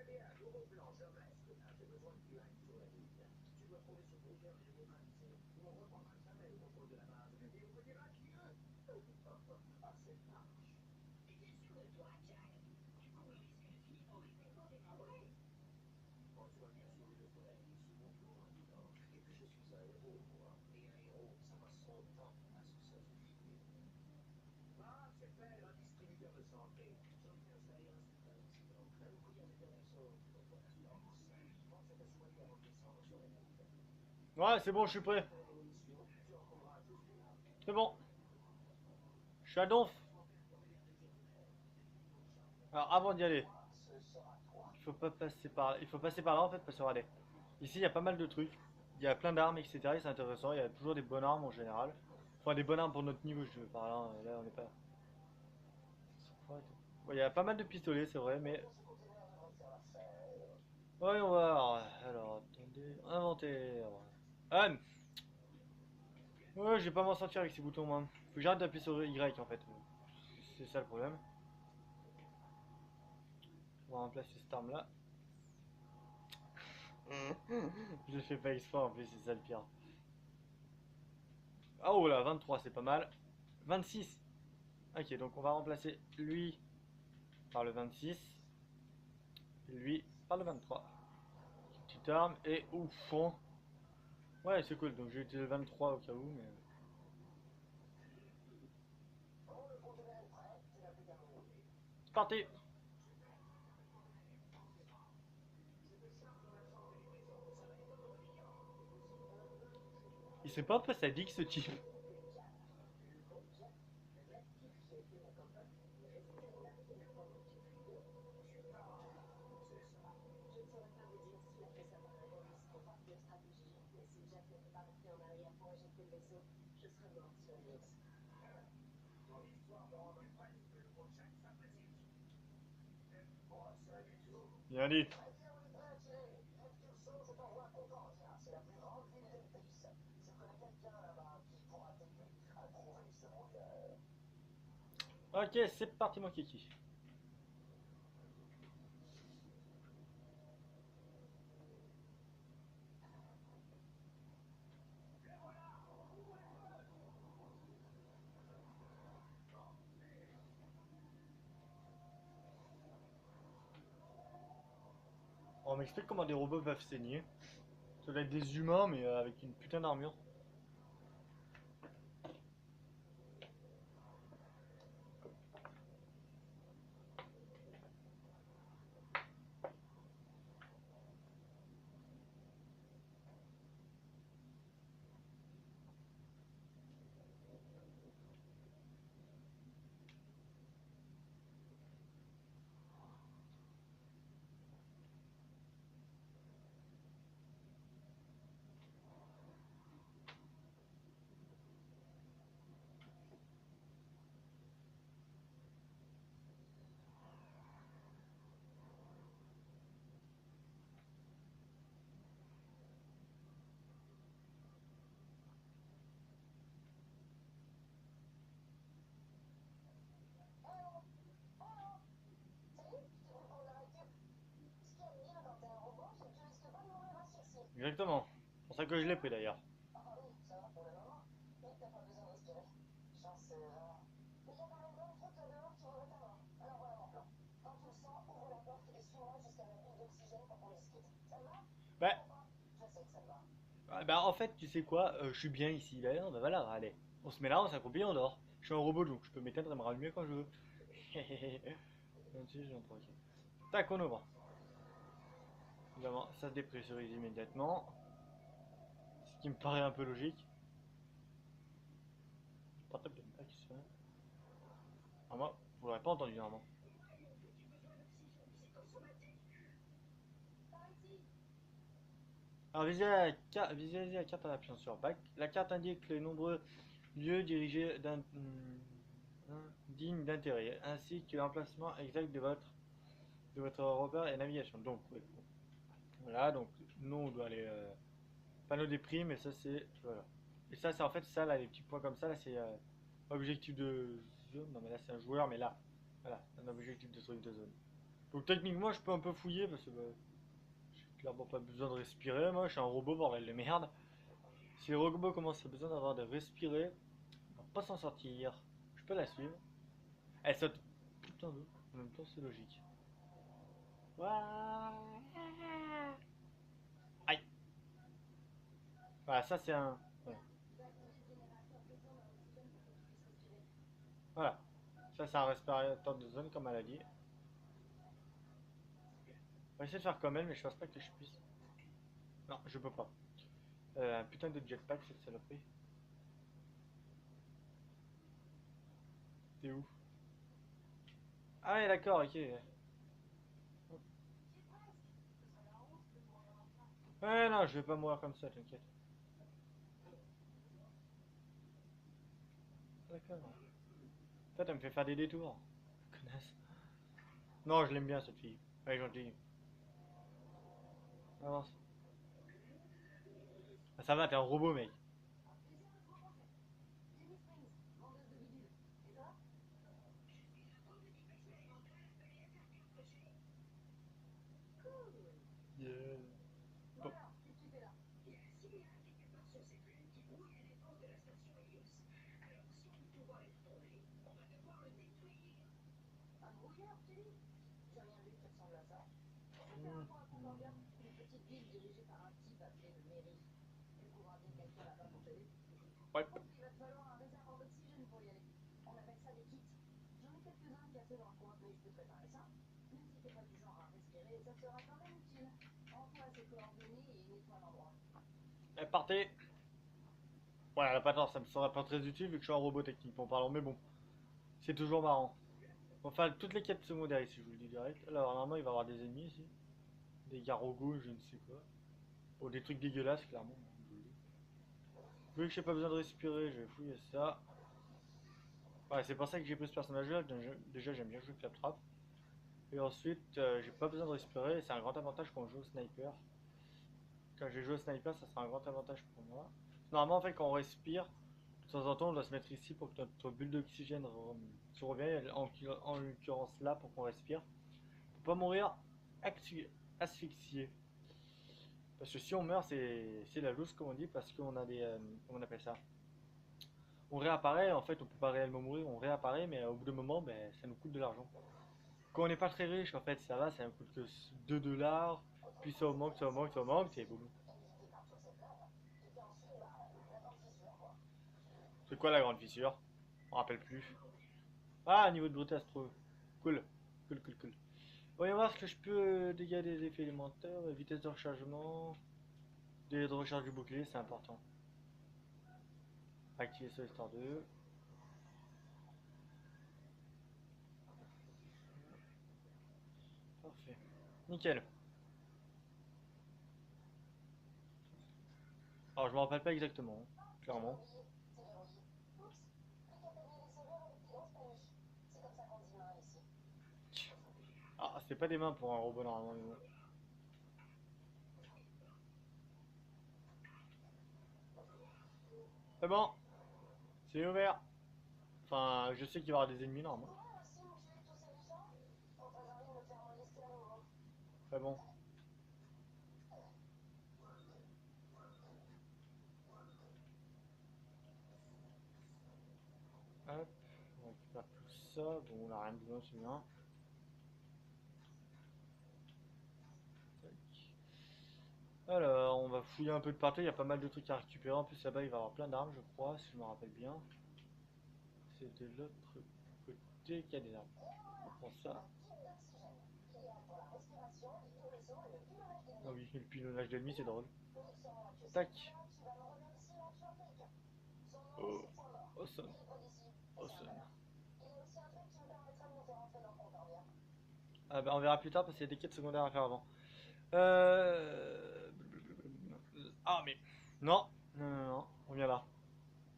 Ouais, c'est bon, je suis prêt. C'est bon. Je suis à donf. Alors, avant d'y aller, il faut pas passer par là. Il faut passer par là en fait, parce que regardez. Ici, il y a pas mal de trucs. Il y a plein d'armes, etc. Et c'est intéressant. Il y a toujours des bonnes armes en général. Enfin, des bonnes armes pour notre niveau, je veux par là. Là, on n'est pas. Ouais, il y a pas mal de pistolets, c'est vrai, mais. Voyons voir. Alors, attendez. Inventaire. Ah, ouais, je vais pas m'en sortir avec ces boutons, moi. Faut que j'arrête d'appuyer sur Y en fait. C'est ça le problème. On va remplacer cette arme là. Je le fais pas exprès en plus, c'est ça le pire. Ah oh là, 23, c'est pas mal. 26. Ok, donc on va remplacer lui par le 26. Et lui par le 23. Petite arme et ouf. Fond. Ouais, c'est cool. Donc j'ai utilisé le 23 au cas où, mais. C'est parti. sais pas pourquoi ça dit que ce type. Bien dit. Ok, c'est parti mon kiki. On m'explique comment des robots peuvent saigner. Ça doit être des humains mais avec une putain d'armure. Exactement. C'est pour ça que je l'ai pris d'ailleurs. Bah, bah, en fait, tu sais quoi, je suis bien ici. Bah, non, bah voilà, allez. On se met là, on s'accroupit, on dort. Je suis un robot donc je peux m'éteindre et me rallumer quand je veux. 26, j'en ok. Tac, on ouvre. Évidemment, ça se dépressurise immédiatement. Ce qui me paraît un peu logique. Le portable de pas qui se fait. Ah, moi, vous l'aurez pas entendu normalement. Alors, visualisez la carte en appuyant sur Back. La carte indique les nombreux lieux dirigés dignes d'intérêt, ainsi que l'emplacement exact de votre repère et navigation. Donc, ouais, bon. Voilà, donc nous on doit aller panneau des primes et ça c'est voilà. Et ça c'est en fait ça là les petits points comme ça là c'est objectif de zone. Non mais là c'est un joueur mais là voilà un objectif de truc de zone. Donc techniquement je peux un peu fouiller parce que bah, j'ai clairement pas besoin de respirer. Moi je suis un robot bordel de merde. Si le robot commence à besoin d'avoir de respirer, on va pas s'en sortir. Je peux la suivre. Elle saute putain d'eau. En même temps c'est logique. Ouah. Aïe. Voilà ça c'est un. Ouais. Voilà. Ça c'est un respirateur de zone comme elle a dit. On va essayer de faire comme elle mais je pense pas que je puisse. Non je peux pas. Un putain de jetpack cette saloperie. T'es où? Ah ouais d'accord ok. Ouais non je vais pas mourir comme ça t'inquiète. D'accord. En fait elle me fait faire des détours. Connasse. Non je l'aime bien cette fille. Elle est gentille. Avance. Ah, ça va t'es un robot mec. Yeah. Bon. Ouais. Elle partait. Ouais, elle a pas tort, ça me serait pas très utile vu que je suis un robot techniquement parlant, mais bon, c'est toujours marrant. Enfin, toutes les quêtes secondaires ici, je vous le dis direct. Alors, normalement, il va y avoir des ennemis ici. Des garogos, je ne sais quoi. Bon, des trucs dégueulasses, clairement. Vu que j'ai pas besoin de respirer, je vais fouiller ça. Ouais, c'est pour ça que j'ai pris ce personnage-là. Déjà, j'aime bien jouer Claptrap. Et ensuite, j'ai pas besoin de respirer. C'est un grand avantage quand on joue au sniper. Quand j'ai joué au sniper, ça sera un grand avantage pour moi. Normalement, en fait, quand on respire, de temps en temps, on doit se mettre ici pour que notre bulle d'oxygène se revienne. En l'occurrence là, pour qu'on respire. Pour pas mourir asphyxié. Parce que si on meurt, c'est la loose, comme on dit, parce qu'on a des. Comment on appelle ça? On réapparaît, en fait, on peut pas réellement mourir, on réapparaît, mais au bout d'un moment, ben, ça nous coûte de l'argent. Quand on n'est pas très riche, en fait, ça va, ça nous coûte que 2 dollars, puis ça augmente, ça augmente, ça augmente, et boum. C'est quoi la grande fissure? On me rappelle plus. Ah, niveau de brutesse, trop. Cool. Cool, cool, cool. Voyons voir ce que je peux dégager des effets élémentaires, vitesse de rechargement, délai de recharge du bouclier, c'est important. Activer sur histoire 2. Parfait. Nickel. Alors, je me rappelle pas exactement, hein, clairement. Ah, c'est pas des mains pour un robot normalement. Mais bon. C'est bon, c'est ouvert. Enfin, je sais qu'il va y avoir des ennemis normalement. Très bon. Hop, on récupère tout ça. Bon, on a rien besoin, c'est bien. Alors, on va fouiller un peu de partout. Il y a pas mal de trucs à récupérer. En plus, là-bas, il va y avoir plein d'armes, je crois, si je me rappelle bien. C'est de l'autre côté qu'il y a des armes. On prend ça. Ah oui, et le pilonnage d'ennemis, c'est drôle. Tac. Oh, awesome. Awesome. Ah bah, on verra plus tard parce qu'il y a des quêtes secondaires à faire avant. Euh... Ah, mais. Non, non, non, non. On vient là.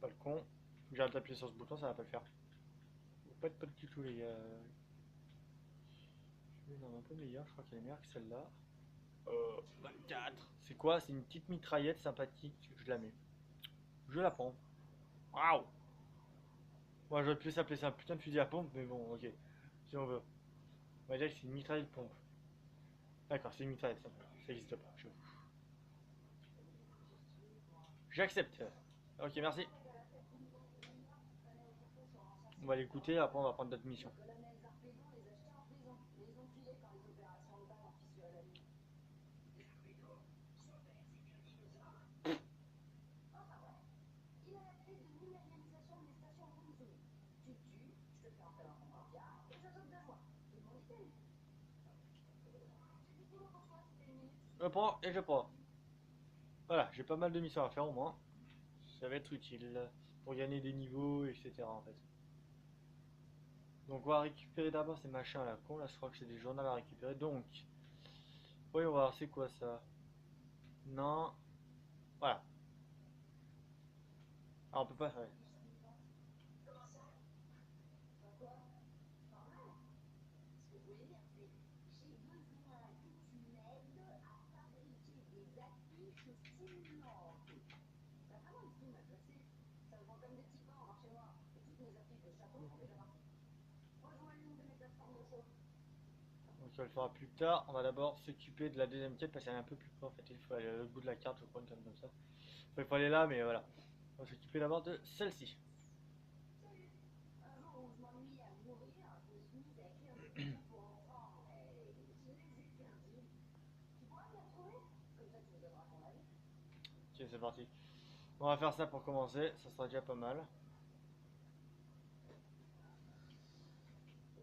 Pas le con. J'arrête d'appuyer sur ce bouton, ça va pas le faire. Faut pas être pas du tout, les gars. Je vais une arme un peu meilleure, je crois qu'elle est meilleure que celle-là. 24. C'est quoi? C'est une petite mitraillette sympathique. Je la mets. Je la prends. Waouh! Moi, j'aurais pu s'appeler ça un putain de fusil à pompe, mais bon, ok. Si on veut. On va dire que c'est une mitraillette pompe. D'accord, c'est une mitraillette, ça n'existe pas. J'accepte. Ok, merci. On va l'écouter, après on va prendre notre mission. Je prends et je prends. Voilà, j'ai pas mal de missions à faire au moins. Ça va être utile pour gagner des niveaux, etc. en fait. Donc on va récupérer d'abord ces machins à la con. Là, je crois que c'est des journaux à récupérer. Donc, voyons voir, c'est quoi ça? Non. Voilà. Ah, on peut pas. Ouais. Donc on le fera plus tard. On va d'abord s'occuper de la deuxième quête parce qu'elle est un peu plus près en fait. Il faut aller à l'autre bout de la carte, je crois, comme ça. Enfin, il faut aller là, mais voilà. On va s'occuper d'abord de celle-ci. Ok, c'est parti. On va faire ça pour commencer, ça sera déjà pas mal.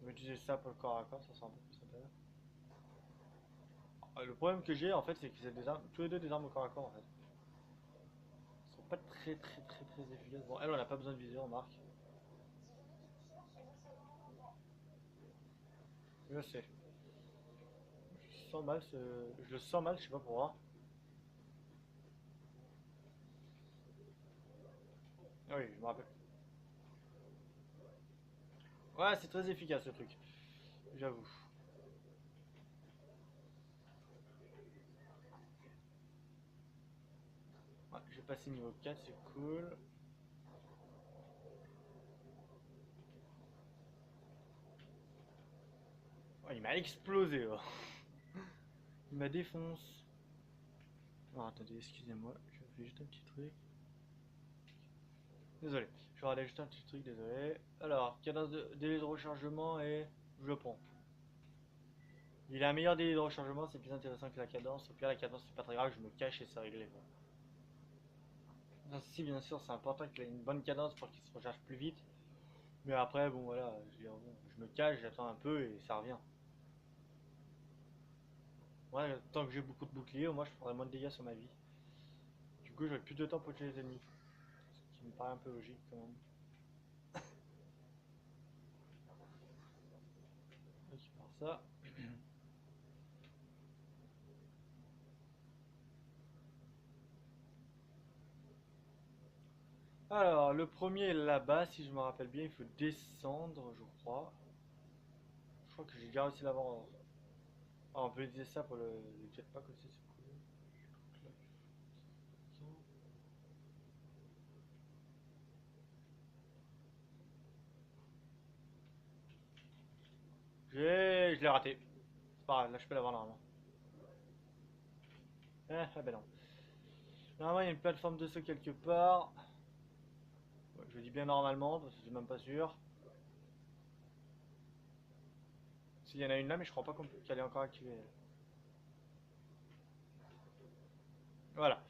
On va utiliser ça pour le corps à corps, ça sera un peu plus sympa. Le problème que j'ai en fait, c'est que c'est des armes, tous les deux des armes au corps à corps en fait. pas très efficace. Bon, elle, on n'a pas besoin de viser, on marque. Je sais. Je sens mal ce... Je le sens mal, je sais pas pourquoi. Ah oui, je me rappelle. Ouais, c'est très efficace ce truc. J'avoue. Ouais, j'ai passé niveau 4, c'est cool. Oh, il m'a explosé. Oh. Il m'a défonce. Alors, attendez, excusez-moi, je fais juste un petit truc. Désolé, je vais regarder juste un petit truc, désolé. Alors, cadence de délai de rechargement et je prends. Il a un meilleur délai de rechargement, c'est plus intéressant que la cadence. Au pire, la cadence, c'est pas très grave, je me cache et c'est réglé. Quoi. Si, bien sûr, c'est important qu'il ait une bonne cadence pour qu'il se recharge plus vite. Mais après, bon, voilà, je me cache, j'attends un peu et ça revient. Ouais, tant que j'ai beaucoup de boucliers, au moins je ferai moins de dégâts sur ma vie. Du coup, j'aurai plus de temps pour tuer les ennemis. Ce qui me paraît un peu logique quand même. Ok, par ça. Alors, le premier est là-bas, si je me rappelle bien, il faut descendre, je crois. Je crois que j'ai déjà réussi à l'avoir. Ah, on peut utiliser ça pour le jetpack aussi, c'est cool. Je l'ai raté. C'est pas grave, là je peux l'avoir normalement. Ah ben non. Normalement, il y a une plateforme de saut quelque part. Ouais, je dis bien normalement, parce que je suis même pas sûr. S'il y en a une là, mais je crois pas qu'elle est encore activée. Voilà.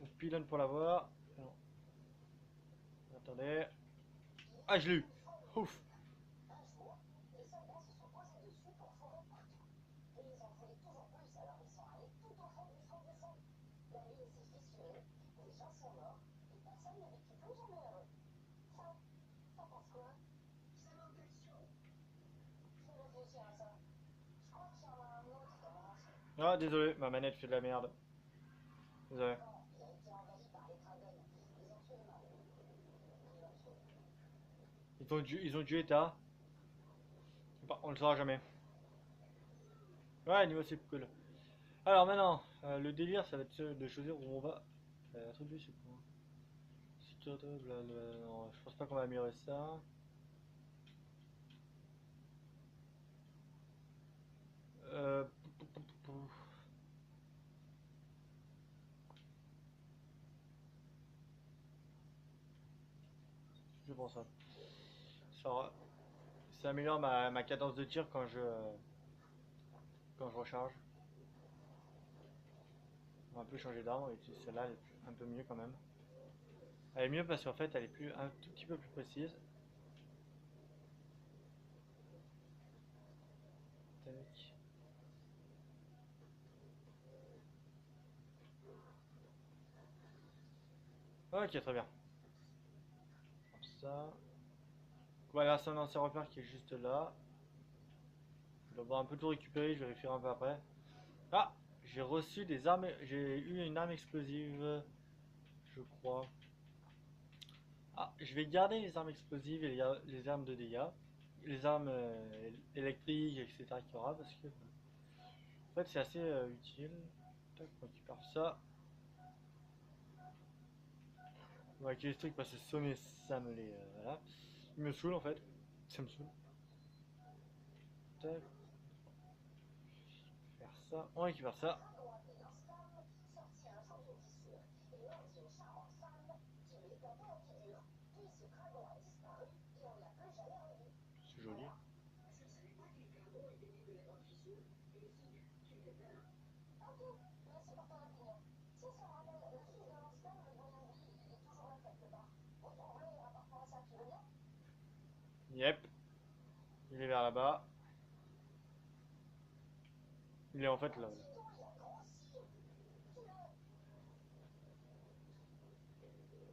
On pilonne pour l'avoir. Attendez. Ah, je l'ai eu. Ouf. Ah, désolé, ma manette fait de la merde. Désolé. Ils ont dû état. On le saura jamais. Ouais, niveau c'est cool. Alors maintenant, le délire, ça va être de choisir où on va. Attribut, c'est quoi? Non, je pense pas qu'on va améliorer ça. Euh, je pense ça. Ça améliore ma cadence de tir quand je recharge. On va un peu changer d'arme, et celle-là elle est un peu mieux quand même. Elle est mieux parce qu'en fait elle est un tout petit peu plus précise. Tac. Ok, très bien. Comme ça. Voilà, c'est un ancien repère qui est juste là. Je dois avoir un peu tout récupérer, je vérifierai un peu après. Ah, j'ai reçu des armes, j'ai eu une arme explosive, je crois. Ah, je vais garder les armes explosives et les armes de dégâts, les armes électriques, etc. qu'il y aura parce que en fait c'est assez utile. Tac, on récupère ça. On va activer ce truc parce que sonner ça me les. Voilà. Il me saoule en fait. Ça me saoule. Tac, faire ça. On récupère ça. C'est joli. Yep. Il est vers là-bas. Il est en fait là.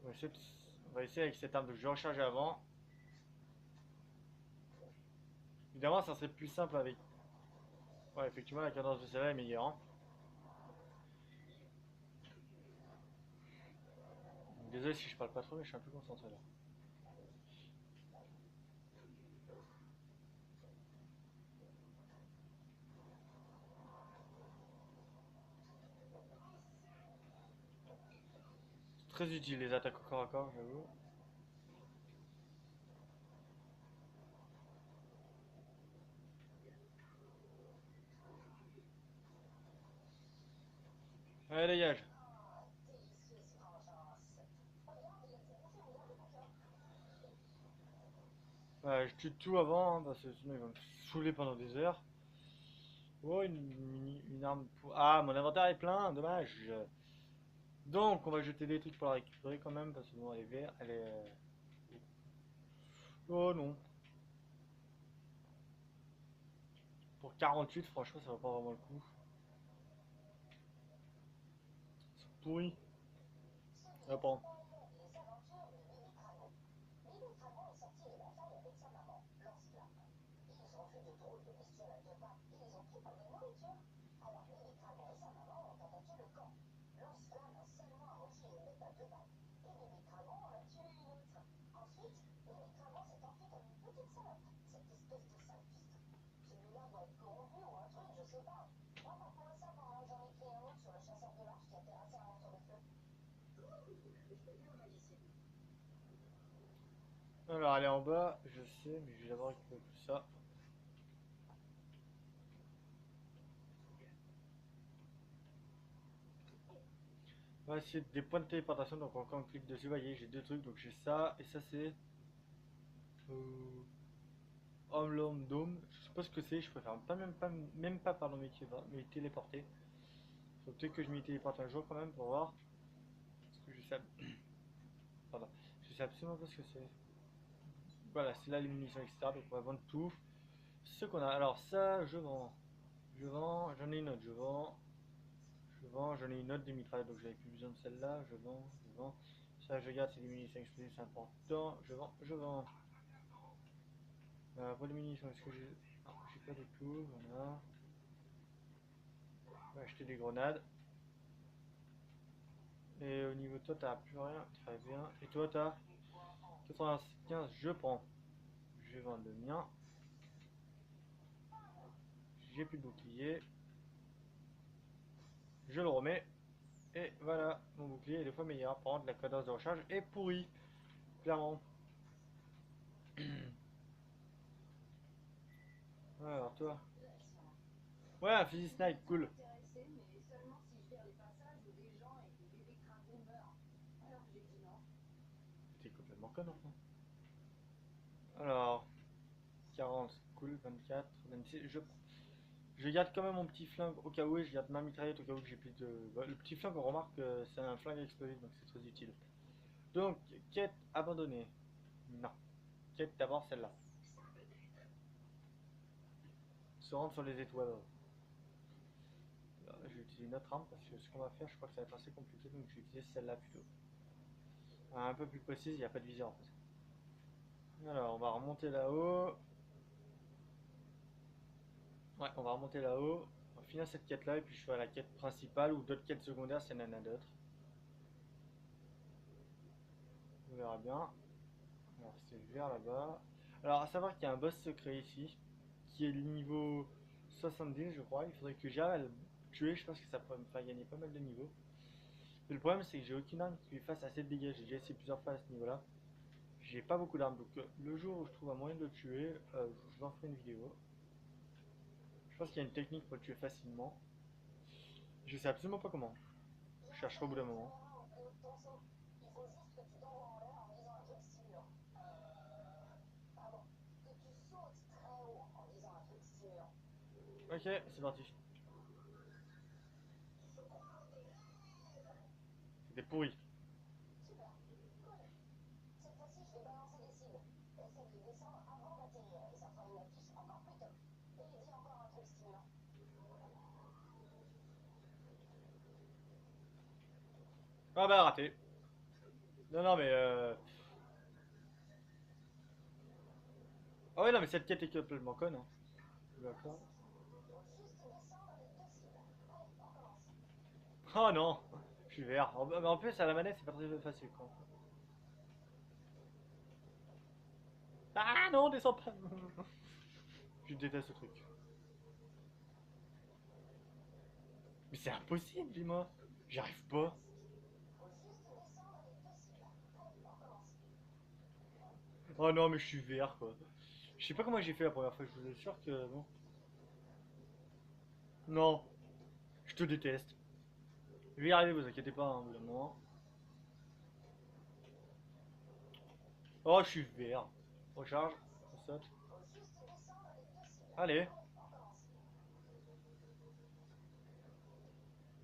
On va essayer avec cette arme de je recharge avant. Évidemment, ça serait plus simple avec. Ouais, effectivement, la cadence de celle-là est meilleure. Hein. Désolé si je parle pas trop, mais je suis un peu concentré là. C'est très utile les attaques au corps à corps, j'avoue. Allez, dégage. Ouais, je tue tout avant, hein, parce que sinon ils vont me saouler pendant des heures. Oh, une arme pour. Ah, mon inventaire est plein, dommage. Donc, on va jeter des trucs pour la récupérer quand même, parce que bon, elle est verte, elle est. Oh non. Pour 48, franchement, ça va pas vraiment le coup. C'est pourri. Attends. Alors, elle est en bas, je sais, mais je vais d'abord récupérer tout ça. On va essayer des points de téléportation, donc encore on clique dessus, vous voyez, j'ai deux trucs, donc j'ai ça, et ça c'est... Homme Dome, je sais pas ce que c'est, je préfère pas même pas pardon, mais téléporter. Faut peut-être que je m'y téléporte un jour quand même pour voir. Parce que je sais, pardon, je sais absolument pas ce que c'est. Voilà, c'est là les munitions, etc. Donc on va vendre tout. Ce qu'on a, alors ça, je vends. Je vends, j'en ai une autre, je vends. Je vends, j'en ai une autre des mitraillettes, donc j'avais plus besoin de celle-là. Je vends, je vends. Ça, je garde, c'est des munitions explosives, c'est important. Je vends, je vends. Pour les munitions, est-ce que j'ai. Non, j'ai pas du tout, voilà. On va acheter des grenades. Et au niveau de toi, t'as plus rien, très bien. Et toi, t'as 95, je prends. Je vais vendre le mien. J'ai plus de bouclier. Je le remets. Et voilà, mon bouclier est deux fois meilleur. Par contre, la cadence de recharge est pourrie. Clairement. Alors, toi. Ouais, un fusil snipe, cool. T'es complètement con, enfin. Alors, 40, cool, 24, 26. Je garde quand même mon petit flingue au cas où, et je garde ma mitraillette au cas où j'ai plus de. Bah, le petit flingue, on remarque que c'est un flingue explosif, donc c'est très utile. Donc, quête abandonnée. Non. Quête d'abord celle-là. Se rendre sur les étoiles. Je vais utiliser une autre arme parce que ce qu'on va faire, je crois que ça va être assez compliqué, donc je vais utiliser celle-là plutôt. Un peu plus précise, il n'y a pas de viseur en fait. Alors, on va remonter là-haut. Ouais, on va remonter là-haut. On va finir cette quête-là et puis je ferai la quête principale ou d'autres quêtes secondaires s'il y en a d'autres. On verra bien. Alors, c'est vers là-bas. Alors, à savoir qu'il y a un boss secret ici qui est le niveau 70, je crois. Il faudrait que j'arrive à le tuer. Je pense que ça pourrait me faire gagner pas mal de niveaux. Mais le problème, c'est que j'ai aucune arme qui lui fasse assez de dégâts. J'ai déjà essayé plusieurs fois à ce niveau-là. J'ai pas beaucoup d'armes. Donc, le jour où je trouve un moyen de le tuer, je vous en ferai une vidéo. Je pense qu'il y a une technique pour le tuer facilement. Je sais absolument pas comment. Je chercherai au bout d'un moment. Ok, c'est parti. C'était pourri. Ah bah raté. Non, non, mais ah ouais, non, mais cette quête est complètement conne, hein. D'accord. Oh non, je suis vert. Mais en plus, à la manette, c'est pas très facile, quoi. Ah non, descends pas. Je déteste ce truc. Mais c'est impossible, dis-moi. J'y arrive pas. Oh non, mais je suis vert, quoi. Je sais pas comment j'ai fait la première fois, je vous assure que non. Non, je te déteste. Je vais y arriver, vous inquiétez pas, hein, au bout d'un moment. Oh, je suis vert. Recharge, on saute. Allez.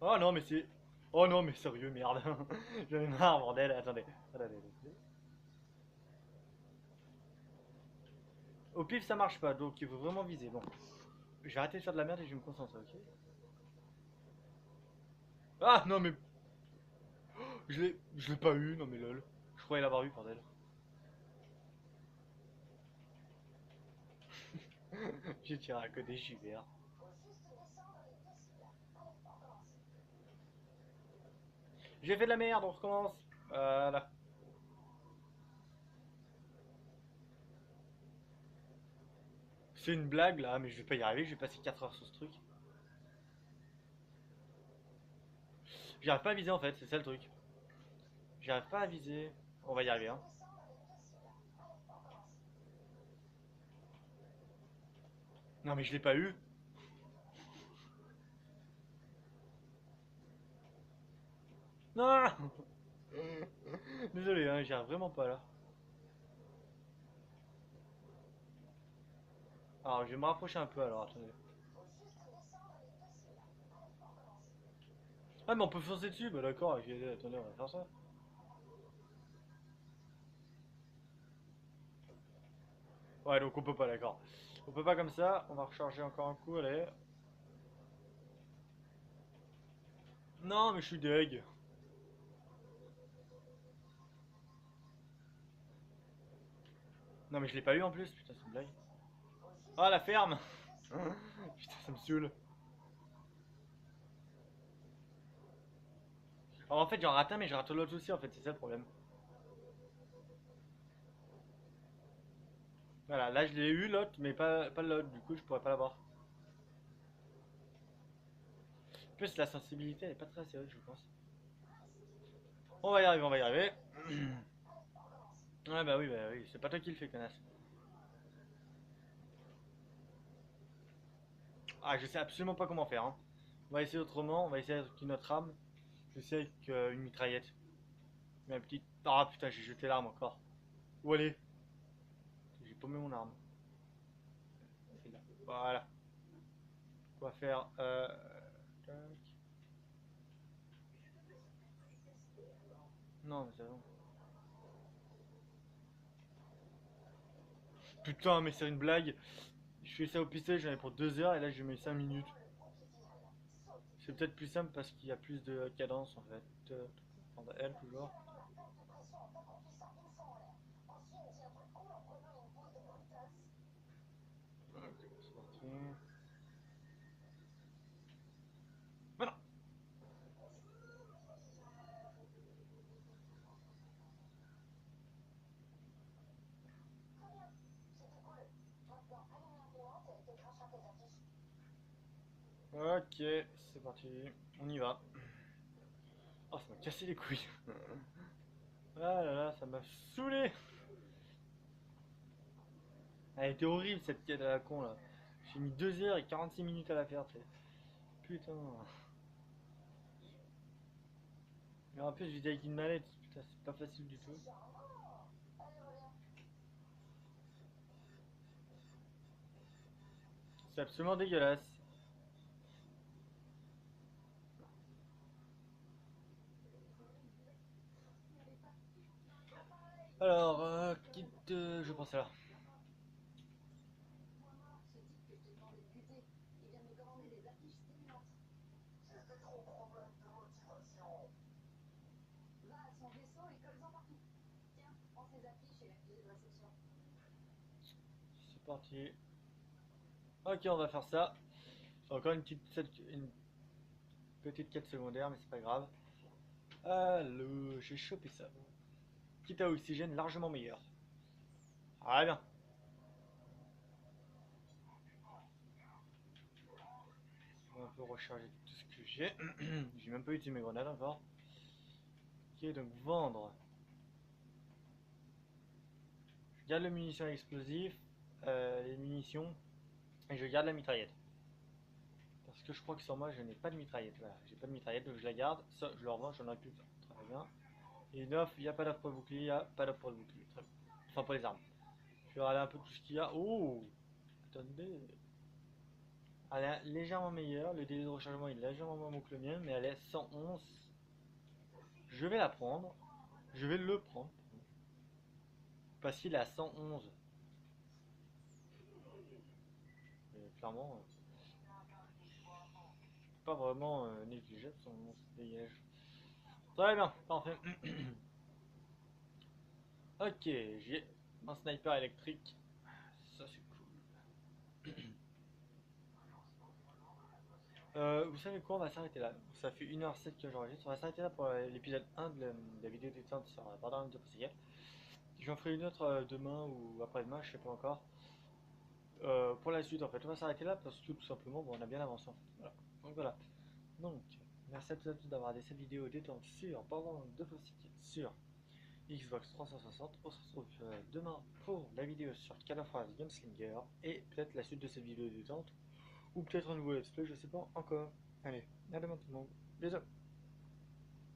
Oh non, mais c'est. Oh non, mais sérieux, merde. J'en ai marre, bordel. Attendez. Attendez. Au pif, ça marche pas, donc il faut vraiment viser. Bon, je vais arrêter de faire de la merde et je vais me concentrer, ok? Ah non, mais je l'ai pas eu, non mais lol. Je croyais l'avoir eu, bordel. J'ai tiré à côté, je suis vert. J'ai fait de la merde, on recommence. Voilà. C'est une blague là, mais je vais pas y arriver, je vais passer 4 heures sur ce truc. J'arrive pas à viser en fait, c'est ça le truc. J'arrive pas à viser. On va y arriver, hein. Non mais je l'ai pas eu. Non. Désolé, hein, j'y arrive vraiment pas là. Alors je vais me rapprocher un peu alors, attendez. Ah mais on peut foncer dessus, bah d'accord, attendez, on va faire ça. Ouais donc on peut pas, d'accord. On peut pas comme ça, on va recharger encore un coup, allez. Non mais je suis deg. Non mais je l'ai pas eu en plus, putain c'est une blague. Ah la ferme. Putain ça me saoule. Alors en fait j'en rate un mais je rate l'autre aussi en fait, c'est ça le problème. Voilà, là je l'ai eu l'autre mais pas l'autre, du coup je pourrais pas l'avoir. En plus la sensibilité elle est pas très sérieuse je pense. On va y arriver, on va y arriver. Ouais bah oui, c'est pas toi qui le fais connasse. Ah je sais absolument pas comment faire, hein. On va essayer autrement, on va essayer avec une autre arme. Je sais avec une mitraillette. Mais un petit. Ah putain j'ai jeté l'arme encore. Où elle est? J'ai paumé mon arme. C'est là. Voilà. On va faire. Tac. Non mais c'est bon. Putain mais c'est une blague. Je fais ça au pistolet, j'en ai pour 2 heures et là je mets 5 minutes. C'est peut-être plus simple parce qu'il y a plus de cadence en fait. Prendre elle toujours. Ok, c'est parti. Voilà. Ok, c'est parti. On y va. Oh, ça m'a cassé les couilles. Ah là là, ça m'a saoulé. Elle était horrible cette quête à la con là. J'ai mis 2 heures et 46 minutes à la faire, tu sais. Putain. Et en plus, je vidais avec une mallette. Putain, c'est pas facile du tout. C'est absolument dégueulasse. Alors, quitte. Je pense à là. parti. Ok, on va faire ça. Encore une petite quête secondaire, mais c'est pas grave. Allô, j'ai chopé ça. Quitte à oxygène largement meilleur. Ah bien. On va un peu recharger tout ce que j'ai. J'ai même pas utilisé mes grenades encore. Ok, donc vendre. Je garde le munition explosif, les munitions, et je garde la mitraillette. Parce que je crois que sur moi je n'ai pas de mitraillette. Voilà, j'ai pas de mitraillette, donc je la garde. Ça, je le revends, j'en ai plus besoin. Très bien. Et une offre, il n'y a pas d'offre pour le bouclier, il n'y a pas d'offre pour le bouclier. Très bien. Enfin, pour les armes. Je vais regarder un peu tout ce qu'il y a. Oh, attendez. Elle est légèrement meilleure. Le délai de rechargement est légèrement moins bon que le mien, mais elle est 111. Je vais la prendre. Je vais le prendre. Parce qu'il est à 111. Mais clairement, pas vraiment négligeable 111. Dégage. Très bien, parfait. Ok, j'ai un sniper électrique. Ça c'est cool. Vous savez quoi, on va s'arrêter là. Ça fait 1h07 que j'enregistre. On va s'arrêter là pour l'épisode 1 de la vidéo détente sur Borderlands de Poségal. J'en ferai une autre demain ou après-demain, je sais pas encore. Pour la suite, en fait, on va s'arrêter là parce que tout simplement, bon, on a bien avancé en fait. Voilà. Donc voilà. Donc, merci à tous d'avoir regardé cette vidéo détente sur Borderlands de Poségal sur Xbox 360. On se retrouve demain pour la vidéo sur Call of Juarez Gunslinger et peut-être la suite de cette vidéo détente ou peut-être un nouveau let's play, je sais pas encore. Allez, à demain tout le monde. Bisous.